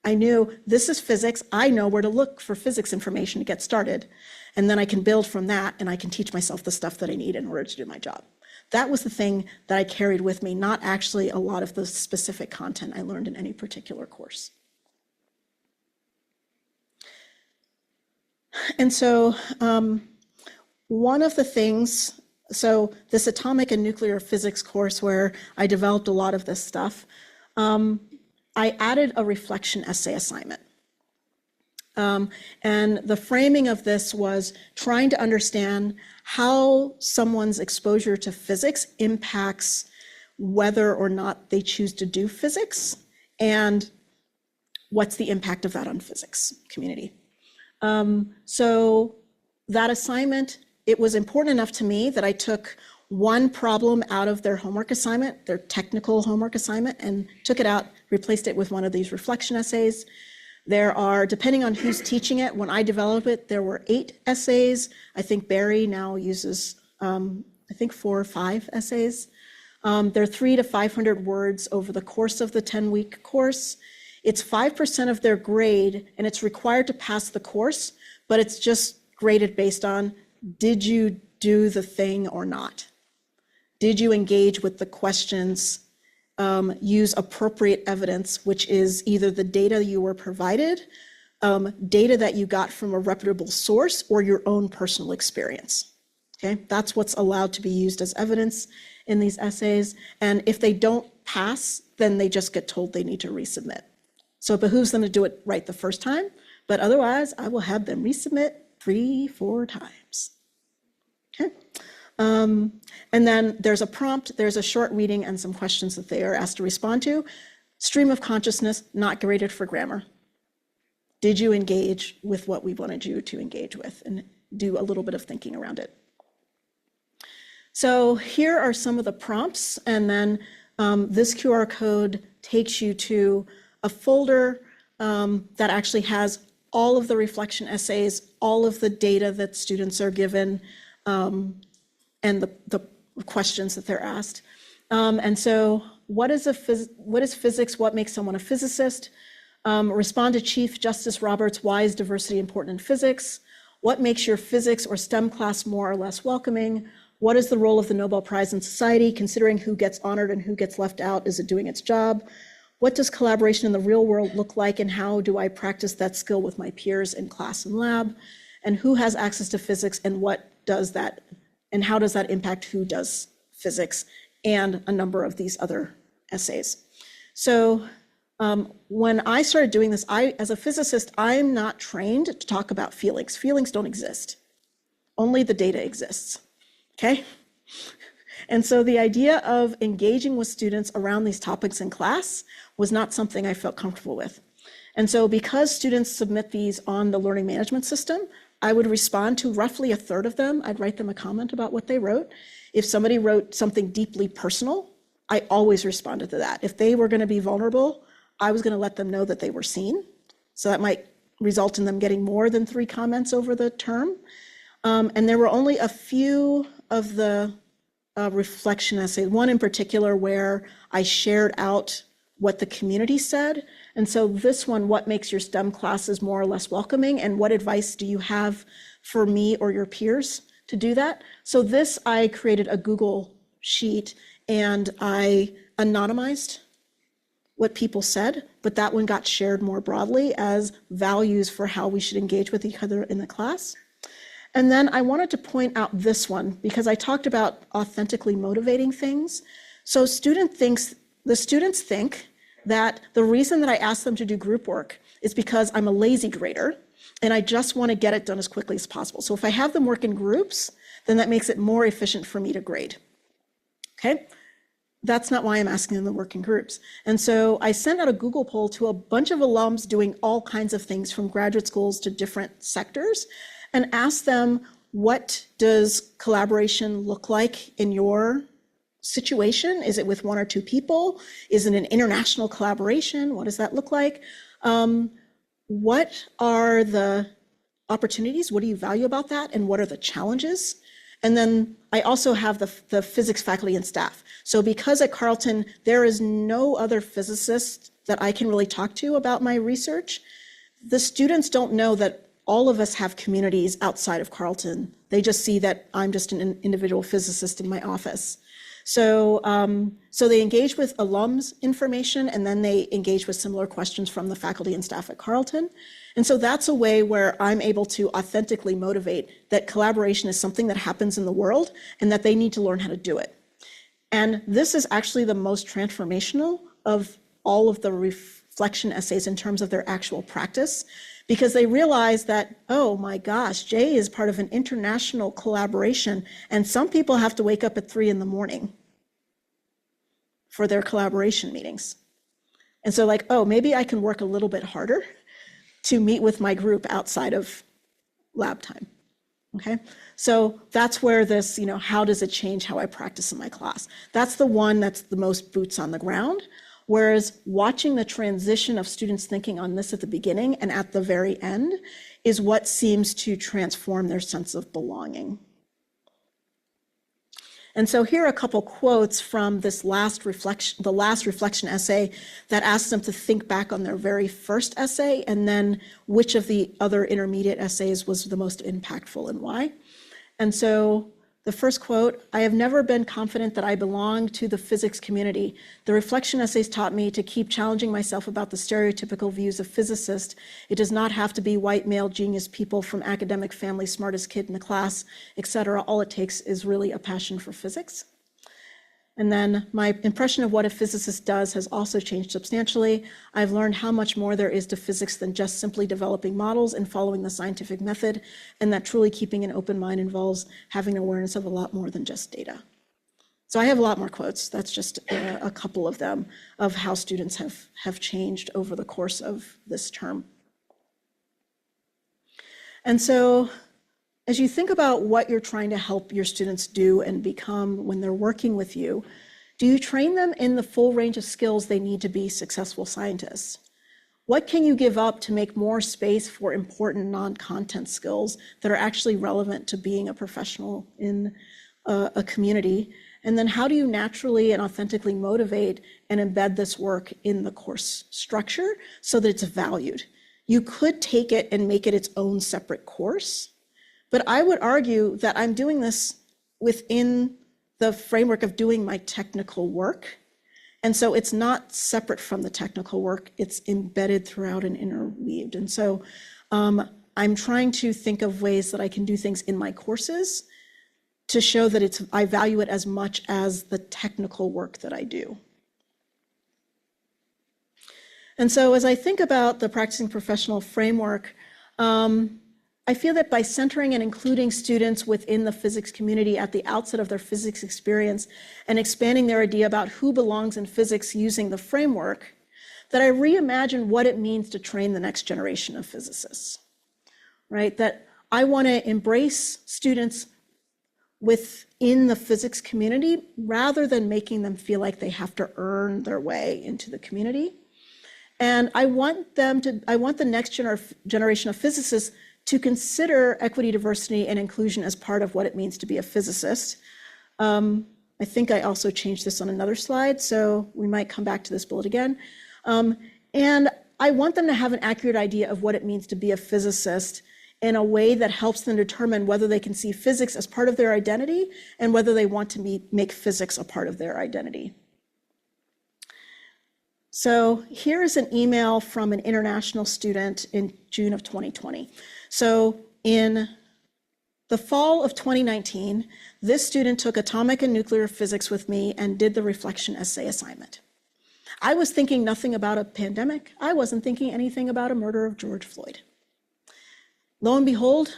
I knew this is physics. I know where to look for physics information to get started. And then I can build from that, and I can teach myself the stuff that I need in order to do my job. That was the thing that I carried with me, not actually a lot of the specific content I learned in any particular course. And so one of the things, so this atomic and nuclear physics course where I developed a lot of this stuff, I added a reflection essay assignment. And the framing of this was trying to understand how someone's exposure to physics impacts whether or not they choose to do physics, and what's the impact of that on physics community. So that assignment, it was important enough to me that I took one problem out of their homework assignment, their technical homework assignment, and took it out, replaced it with one of these reflection essays. There are, depending on who's teaching it, when I developed it, there were 8 essays. I think Barry now uses, I think 4 or 5 essays. They're 300 to 500 words over the course of the 10-week course. It's 5% of their grade, and it's required to pass the course, but it's just graded based on, did you do the thing or not? Did you engage with the questions? Use appropriate evidence, which is either the data you were provided, data that you got from a reputable source, or your own personal experience. Okay, that's what's allowed to be used as evidence in these essays. And if they don't pass, then they just get told they need to resubmit. So it behooves them to do it right the first time, but otherwise I will have them resubmit 3-4 times. Okay. And then there's a prompt, there's a short reading and some questions that they are asked to respond to. Stream of consciousness, not graded for grammar. Did you engage with what we wanted you to engage with, and do a little bit of thinking around it? So here are some of the prompts, and then this QR code takes you to a folder that actually has all of the reflection essays, all of the data that students are given, and the questions that they're asked. And so what is physics? What makes someone a physicist? Respond to Chief Justice Roberts, why is diversity important in physics? What makes your physics or STEM class more or less welcoming? What is the role of the Nobel Prize in society? Considering who gets honored and who gets left out, is it doing its job? What does collaboration in the real world look like, and how do I practice that skill with my peers in class and lab? And who has access to physics, and what does that, and how does that impact who does physics, and a number of these other essays. So when I started doing this, as a physicist, I'm not trained to talk about feelings. Feelings don't exist. Only the data exists, okay? And so the idea of engaging with students around these topics in class was not something I felt comfortable with. And so because students submit these on the learning management system, I would respond to roughly a third of them. I'd write them a comment about what they wrote. If somebody wrote something deeply personal, I always responded to that. If they were going to be vulnerable, I was going to let them know that they were seen. So that might result in them getting more than 3 comments over the term. And there were only a few of the reflection essays, one in particular where I shared out what the community said. And so this one, what makes your STEM classes more or less welcoming, and what advice do you have for me or your peers to do that? So this, I created a Google sheet and I anonymized what people said, but that one got shared more broadly as values for how we should engage with each other in the class. And then I wanted to point out this one because I talked about authentically motivating things. So the students think that the reason that I ask them to do group work is because I'm a lazy grader and I just want to get it done as quickly as possible. So if I have them work in groups, then that makes it more efficient for me to grade. Okay? That's not why I'm asking them to work in groups. And so I sent out a Google poll to a bunch of alums doing all kinds of things from graduate schools to different sectors, and asked them, what does collaboration look like in your situation? Is it with 1 or 2 people? Is it an international collaboration? What does that look like? What are the opportunities? What do you value about that? And what are the challenges? And then I also have the physics faculty and staff. So because at Carleton, there is no other physicist that I can really talk to about my research, the students don't know that all of us have communities outside of Carleton. They just see that I'm just an individual physicist in my office. So, so they engage with alums information, and then they engage with similar questions from the faculty and staff at Carleton. And so that's a way where I'm able to authentically motivate that collaboration is something that happens in the world and that they need to learn how to do it. And this is actually the most transformational of all of the reflection essays in terms of their actual practice, because they realize that, oh my gosh, Jay is part of an international collaboration, and some people have to wake up at 3 a.m. for their collaboration meetings. And so like, oh, maybe I can work a little bit harder to meet with my group outside of lab time, okay? So that's where this, how does it change how I practice in my class? That's the one that's the most boots on the ground. Whereas watching the transition of students thinking on this at the beginning and at the very end is what seems to transform their sense of belonging. And so here are a couple quotes from this the last reflection essay that asks them to think back on their very first essay, and then which of the other intermediate essays was the most impactful and why. And so the first quote, "I have never been confident that I belong to the physics community. The reflection essays taught me to keep challenging myself about the stereotypical views of physicists. It does not have to be white male genius people from academic family, smartest kid in the class, etc. All it takes is really a passion for physics." And then my impression of what a physicist does has also changed substantially. I've learned how much more there is to physics than just simply developing models and following the scientific method, and that truly keeping an open mind involves having awareness of a lot more than just data. So I have a lot more quotes. That's just a couple of them of how students have changed over the course of this term. And so as you think about what you're trying to help your students do and become when they're working with you, do you train them in the full range of skills they need to be successful scientists? What can you give up to make more space for important non-content skills that are actually relevant to being a professional in a community? And then how do you naturally and authentically motivate and embed this work in the course structure so that it's valued? You could take it and make it its own separate course, but I would argue that I'm doing this within the framework of doing my technical work. And so it's not separate from the technical work, it's embedded throughout and interweaved. And so I'm trying to think of ways that I can do things in my courses to show that I value it as much as the technical work that I do. And so as I think about the Practicing Professional framework, I feel that by centering and including students within the physics community at the outset of their physics experience and expanding their idea about who belongs in physics using the framework, that I reimagine what it means to train the next generation of physicists, right? That I want to embrace students within the physics community rather than making them feel like they have to earn their way into the community. And I want the next generation of physicists to consider equity, diversity, and inclusion as part of what it means to be a physicist. I think I also changed this on another slide, so we might come back to this bullet again. And I want them to have an accurate idea of what it means to be a physicist in a way that helps them determine whether they can see physics as part of their identity and whether they want to make physics a part of their identity. So here is an email from an international student in June of 2020. So in the fall of 2019, this student took atomic and nuclear physics with me and did the reflection essay assignment. I was thinking nothing about a pandemic. I wasn't thinking anything about a murder of George Floyd. Lo and behold,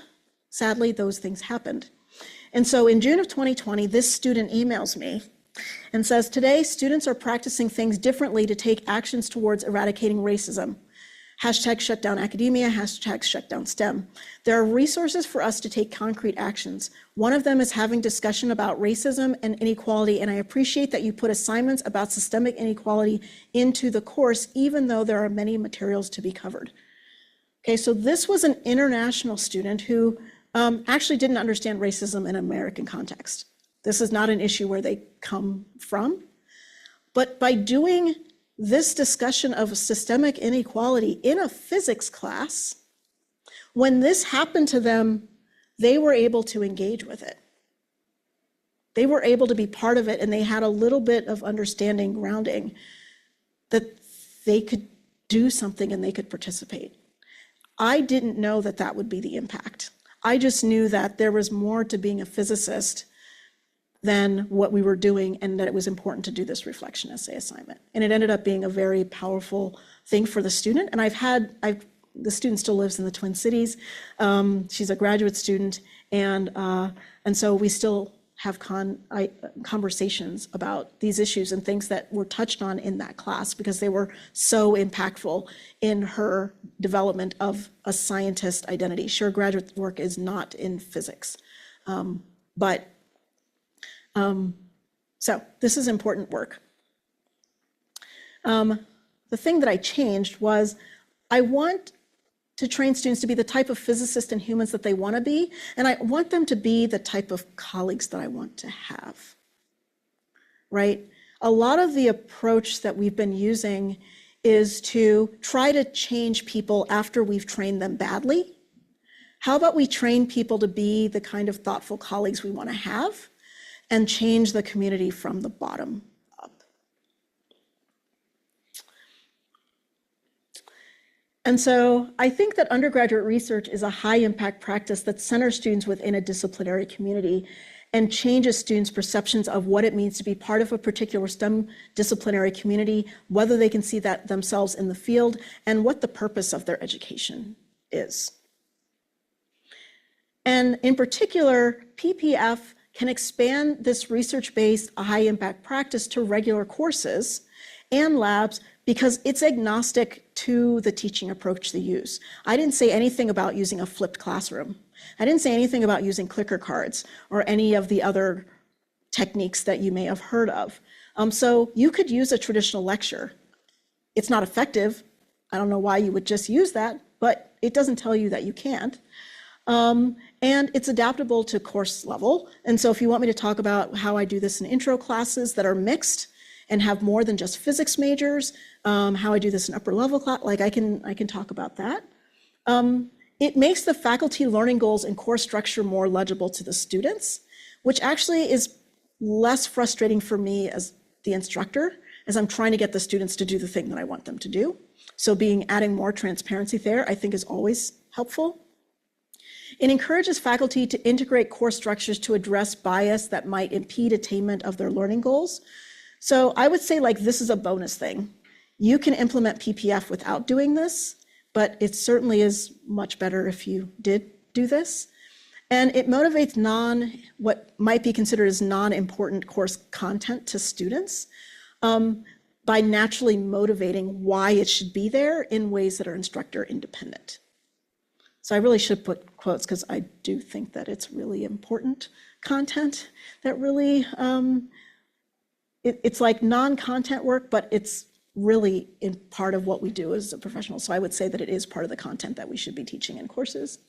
sadly, those things happened. And so in June of 2020, this student emails me and says, "Today, students are practicing things differently to take actions towards eradicating racism. Hashtag shut down academia, hashtag shut down STEM. There are resources for us to take concrete actions. One of them is having discussion about racism and inequality, and I appreciate that you put assignments about systemic inequality into the course, even though there are many materials to be covered." Okay, so this was an international student who actually didn't understand racism in an American context. This is not an issue where they come from. But by doing this discussion of systemic inequality in a physics class, when this happened to them, they were able to engage with it. They were able to be part of it, and they had a little bit of understanding, grounding, that they could do something and they could participate. I didn't know that that would be the impact. I just knew that there was more to being a physicist than what we were doing, and that it was important to do this reflection essay assignment. And it ended up being a very powerful thing for the student. And the student still lives in the Twin Cities. She's a graduate student, and so we still have conversations about these issues and things that were touched on in that class because they were so impactful in her development of a scientist identity. Sure, graduate work is not in physics, so this is important work. The thing that I changed was I want to train students to be the type of physicist and humans that they want to be, and I want them to be the type of colleagues that I want to have, right? A lot of the approach that we've been using is to try to change people after we've trained them badly. How about we train people to be the kind of thoughtful colleagues we want to have and change the community from the bottom up? And so I think that undergraduate research is a high impact practice that centers students within a disciplinary community and changes students' perceptions of what it means to be part of a particular STEM disciplinary community, whether they can see that themselves in the field, and what the purpose of their education is. And in particular, PPF can expand this research-based high impact practice to regular courses and labs because it's agnostic to the teaching approach they use. I didn't say anything about using a flipped classroom. I didn't say anything about using clicker cards or any of the other techniques that you may have heard of. So you could use a traditional lecture. It's not effective. I don't know why you would just use that, but it doesn't tell you that you can't. And it's adaptable to course level. And so if you want me to talk about how I do this in intro classes that are mixed and have more than just physics majors, how I do this in upper level class, like I can talk about that. It makes the faculty learning goals and course structure more legible to the students, which actually is less frustrating for me as the instructor, as I'm trying to get the students to do the thing that I want them to do. So adding more transparency there, I think, is always helpful. It encourages faculty to integrate course structures to address bias that might impede attainment of their learning goals. So I would say, like, this is a bonus thing. You can implement PPF without doing this, but it certainly is much better if you did do this. And it motivates what might be considered as non-important course content to students by naturally motivating why it should be there in ways that are instructor independent. So I really should put quotes because I do think that it's really important content that really, it's like non-content work, but it's really in part of what we do as a professional. So I would say that it is part of the content that we should be teaching in courses.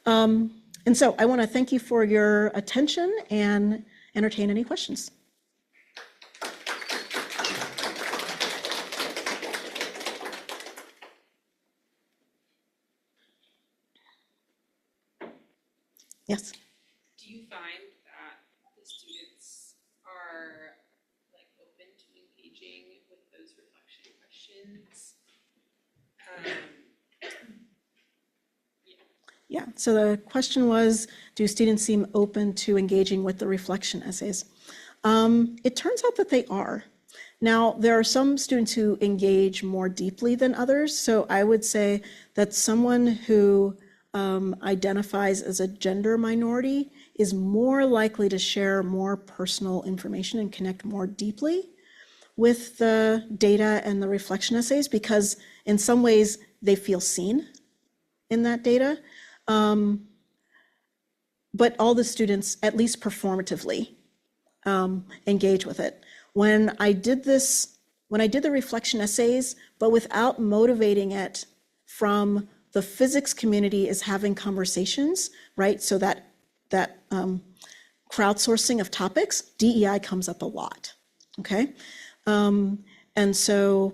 And so I want to thank you for your attention and entertain any questions. Yes. Do you find that the students are open to engaging with those reflection questions? Yeah, so the question was, do students seem open to engaging with the reflection essays? It turns out that they are. Now, there are some students who engage more deeply than others. So I would say that someone who identifies as a gender minority is more likely to share more personal information and connect more deeply with the data and the reflection essays because in some ways they feel seen in that data. But all the students, at least performatively, engage with it. When I did the reflection essays, but without motivating it from the physics community is having conversations, right? So that crowdsourcing of topics, DEI comes up a lot, okay? And so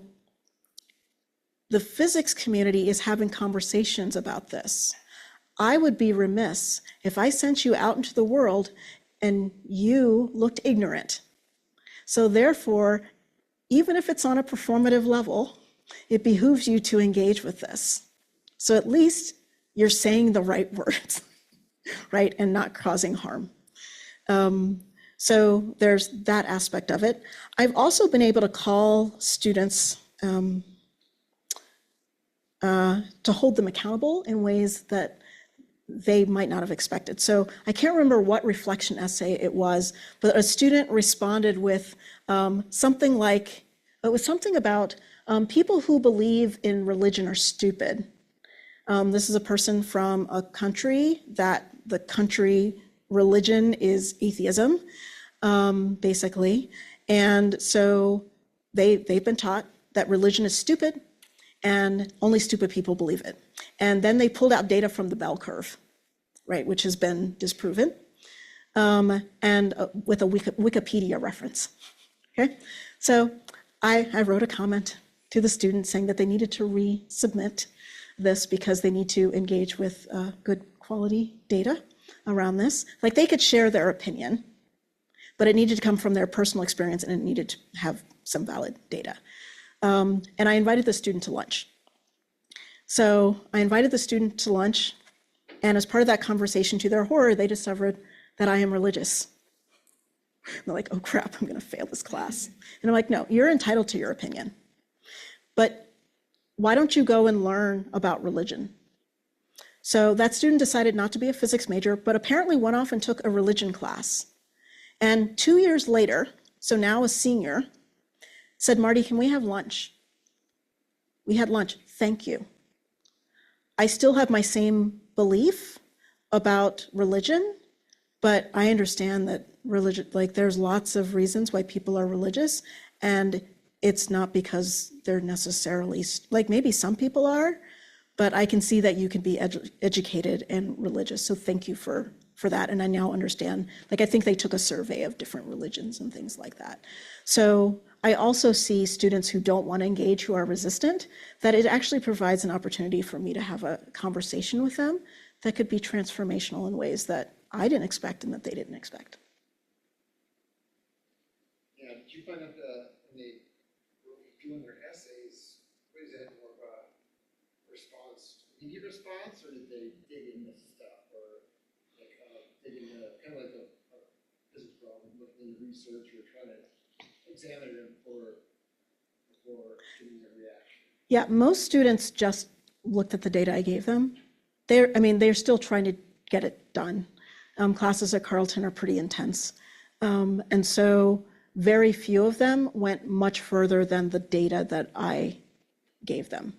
the physics community is having conversations about this. I would be remiss if I sent you out into the world and you looked ignorant. So therefore, even if it's on a performative level, it behooves you to engage with this. So at least you're saying the right words, right? And not causing harm. So there's that aspect of it. I've also been able to call students to hold them accountable in ways that they might not have expected. So I can't remember what reflection essay it was, but a student responded with something like, it was something about people who believe in religion are stupid. This is a person from a country that the country religion is atheism, basically. And so they've been taught that religion is stupid and only stupid people believe it. And then they pulled out data from the bell curve, right, which has been disproven, and with a Wikipedia reference, okay? So I wrote a comment to the students saying that they needed to resubmit this because they need to engage with good quality data around this. Like, they could share their opinion, but it needed to come from their personal experience and it needed to have some valid data. And I invited the student to lunch. So I invited the student to lunch, and as part of that conversation, to their horror, they discovered that I am religious. They're like, oh crap, I'm gonna fail this class. And I'm like, no, you're entitled to your opinion, but why don't you go and learn about religion? So that student decided not to be a physics major, but apparently went off and took a religion class. And 2 years later, so now a senior, said, Marty, can we have lunch? We had lunch, thank you. I still have my same belief about religion, but I understand that religion, like, there's lots of reasons why people are religious, and it's not because they're necessarily, like, maybe some people are, but I can see that you can be educated and religious. So thank you for that. And I now understand, like, I think they took a survey of different religions and things like that. So I also see students who don't want to engage, who are resistant, that it actually provides an opportunity for me to have a conversation with them that could be transformational in ways that I didn't expect and that they didn't expect. Yeah, did you find out when they were doing their essays, what is that, more of a response, immediate response, or did they dig into stuff, or like dig into kind of like a physics problem, looking into research or trying to examine it before giving a reaction? Yeah, most students just looked at the data I gave them. They're still trying to get it done. Classes at Carleton are pretty intense. And so very few of them went much further than the data that I gave them.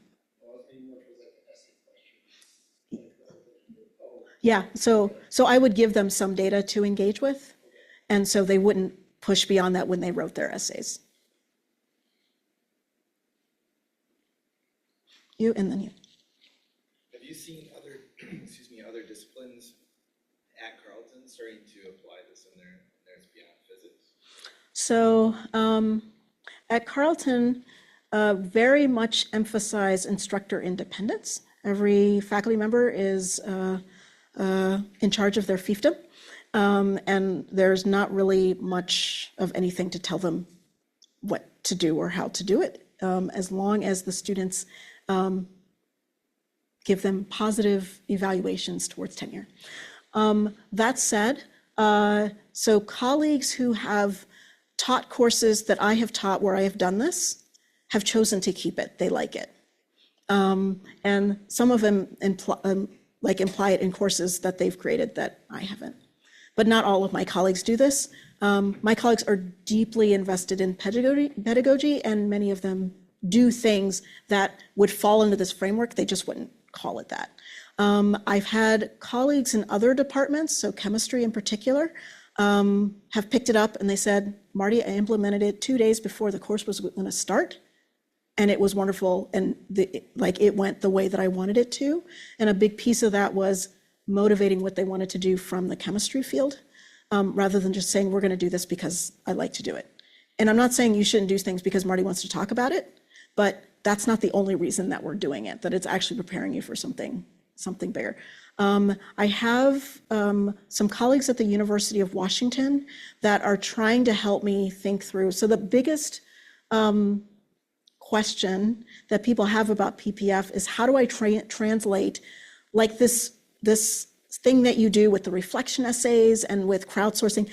Yeah, so I would give them some data to engage with, and so they wouldn't push beyond that when they wrote their essays. You, and then you. Have you seen other, other disciplines at Carleton starting to apply this in theirs beyond physics? So at Carleton, very much emphasize instructor independence. Every faculty member is in charge of their fiefdom, and there's not really much of anything to tell them what to do or how to do it, as long as the students give them positive evaluations towards tenure. That said, so colleagues who have taught courses that I have taught where I have done this have chosen to keep it. They like it. And some of them imply it in courses that they've created that I haven't. But not all of my colleagues do this. My colleagues are deeply invested in pedagogy, and many of them do things that would fall into this framework. They just wouldn't call it that. I've had colleagues in other departments, so chemistry in particular, have picked it up and they said, Marty, I implemented it 2 days before the course was going to start, and it was wonderful, and it went the way that I wanted it to. And a big piece of that was motivating what they wanted to do from the chemistry field, rather than just saying, we're going to do this because I like to do it. And I'm not saying you shouldn't do things because Marty wants to talk about it, but that's not the only reason that we're doing it, that it's actually preparing you for something bigger. I have some colleagues at the University of Washington that are trying to help me think through. So the biggest question that people have about PPF is, how do I translate like this thing that you do with the reflection essays and with crowdsourcing?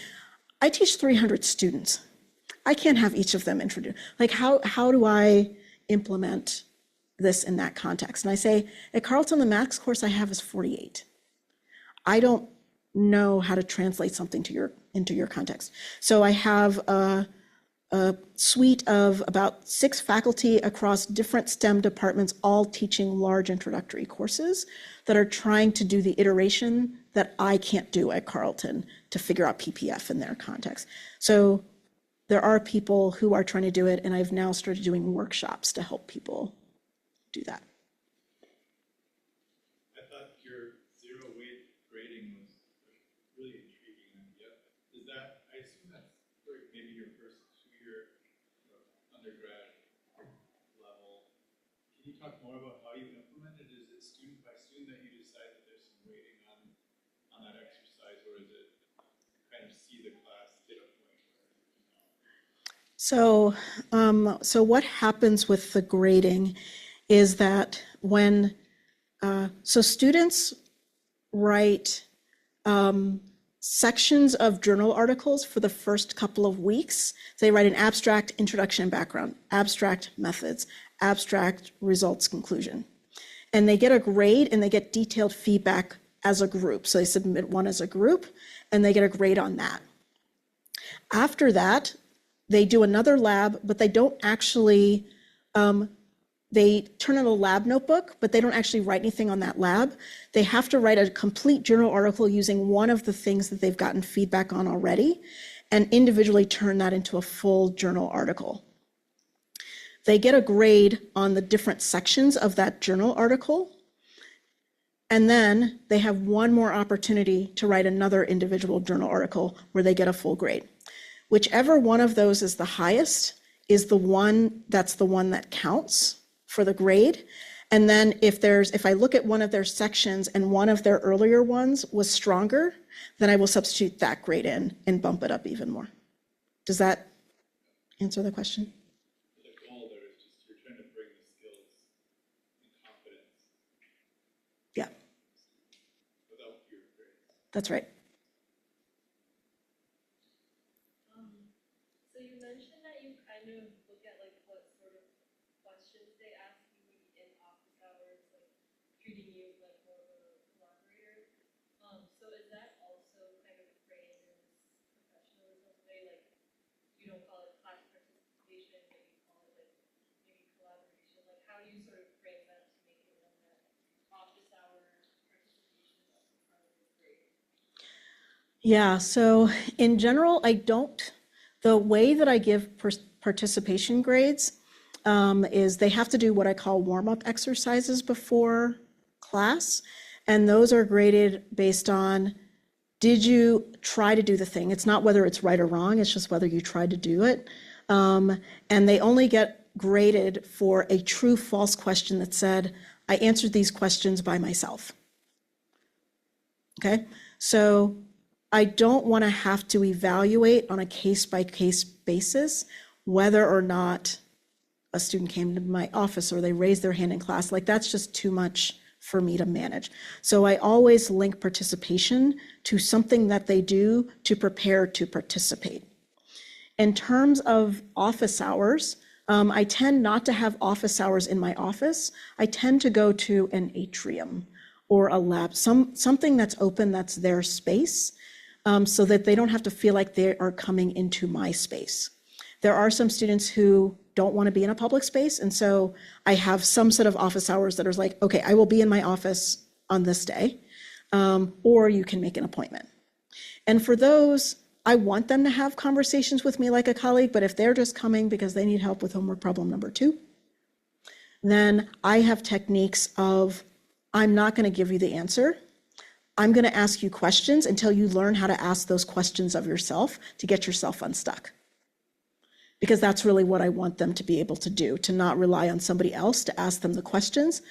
I teach 300 students. I can't have each of them introduce. Like, how do I implement this in that context? And I say, at Carleton, the max course I have is 48. I don't know how to translate something into your context. So I have a suite of about 6 faculty across different STEM departments, all teaching large introductory courses that are trying to do the iteration that I can't do at Carleton to figure out PPF in their context. So there are people who are trying to do it, and I've now started doing workshops to help people do that. I thought your zero-weight grading was really intriguing idea. Is that, I assume that's like maybe your first 2-year undergrad level. Can you talk more about how you implement it? Is it student by student that you decide that there's some weighting on that exercise, or is it kind of see the class get a point where, So what happens with the grading is that when, so students write sections of journal articles for the first couple of weeks. They write an abstract, introduction and background, abstract methods, abstract results, conclusion. And they get a grade and they get detailed feedback as a group. So they submit one as a group and they get a grade on that. After that, they do another lab, but they don't actually, they turn in a lab notebook, but they don't actually write anything on that lab. They have to write a complete journal article using one of the things that they've gotten feedback on already and individually turn that into a full journal article. They get a grade on the different sections of that journal article. And then they have one more opportunity to write another individual journal article where they get a full grade. Whichever one of those is the highest is the one that counts for the grade. And then if I look at one of their sections and one of their earlier ones was stronger, then I will substitute that grade in and bump it up even more. Does that answer the question? the goal there is just you're trying to bring the skills and confidence Yeah, without your grades. that's right. So you mentioned that you kind of look at like what sort of questions they ask you in office hours, like treating you like more of a collaborator. So is that also kind of framed as professionalism way? Like you don't call it class participation, but you call it like maybe collaboration. Like how do you sort of frame that to make it one that office hour participation is also part of your grade? Yeah, so in general, the way that I give participation grades is they have to do what I call warm-up exercises before class. And those are graded based on, did you try to do the thing? It's not whether it's right or wrong, it's just whether you tried to do it. And they only get graded for a true false question that said, I answered these questions by myself. Okay, so I don't want to have to evaluate on a case-by-case basis whether or not a student came to my office or they raised their hand in class. Like that's just too much for me to manage. So I always link participation to something that they do to prepare to participate. In terms of office hours, I tend not to have office hours in my office. I tend to go to an atrium or a lab, something that's open, that's their space. So that they don't have to feel like they are coming into my space. There are some students who don't want to be in a public space, and so I have some set of office hours that are like, okay, I will be in my office on this day, or you can make an appointment. And for those, I want them to have conversations with me like a colleague, but if they're just coming because they need help with homework problem number 2, then I have techniques of, I'm not going to give you the answer. I'm going to ask you questions until you learn how to ask those questions of yourself to get yourself unstuck. Because that's really what I want them to be able to do, to not rely on somebody else to ask them the questions,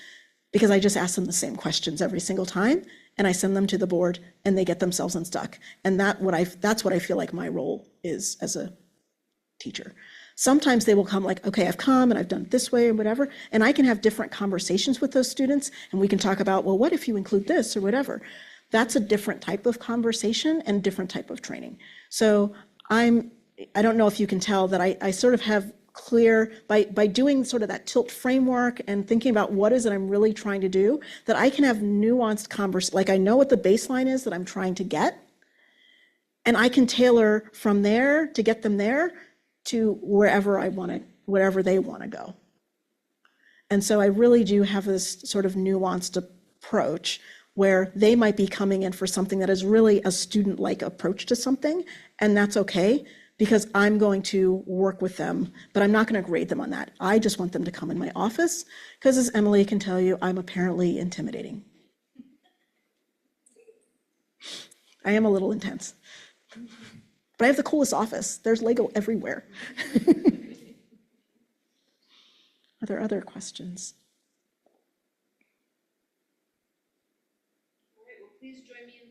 because I just ask them the same questions every single time, and I send them to the board, and they get themselves unstuck. And that's what I feel like my role is as a teacher. Sometimes they will come like, okay, I've come and I've done it this way or whatever, and I can have different conversations with those students, and we can talk about, well, what if you include this or whatever? That's a different type of conversation and different type of training. So I don't know if you can tell that I sort of have clear, by doing sort of that tilt framework and thinking about what is it I'm really trying to do, that I can have nuanced like I know what the baseline is that I'm trying to get, and I can tailor from there to get them there to wherever they want to go. And so I really do have this sort of nuanced approach where they might be coming in for something that is really a student-like approach to something, and that's okay, because I'm going to work with them, but I'm not going to grade them on that. I just want them to come in my office, because as Emily can tell you, I'm apparently intimidating. I am a little intense. But I have the coolest office. There's Lego everywhere. Are there other questions? All right, well, please join me in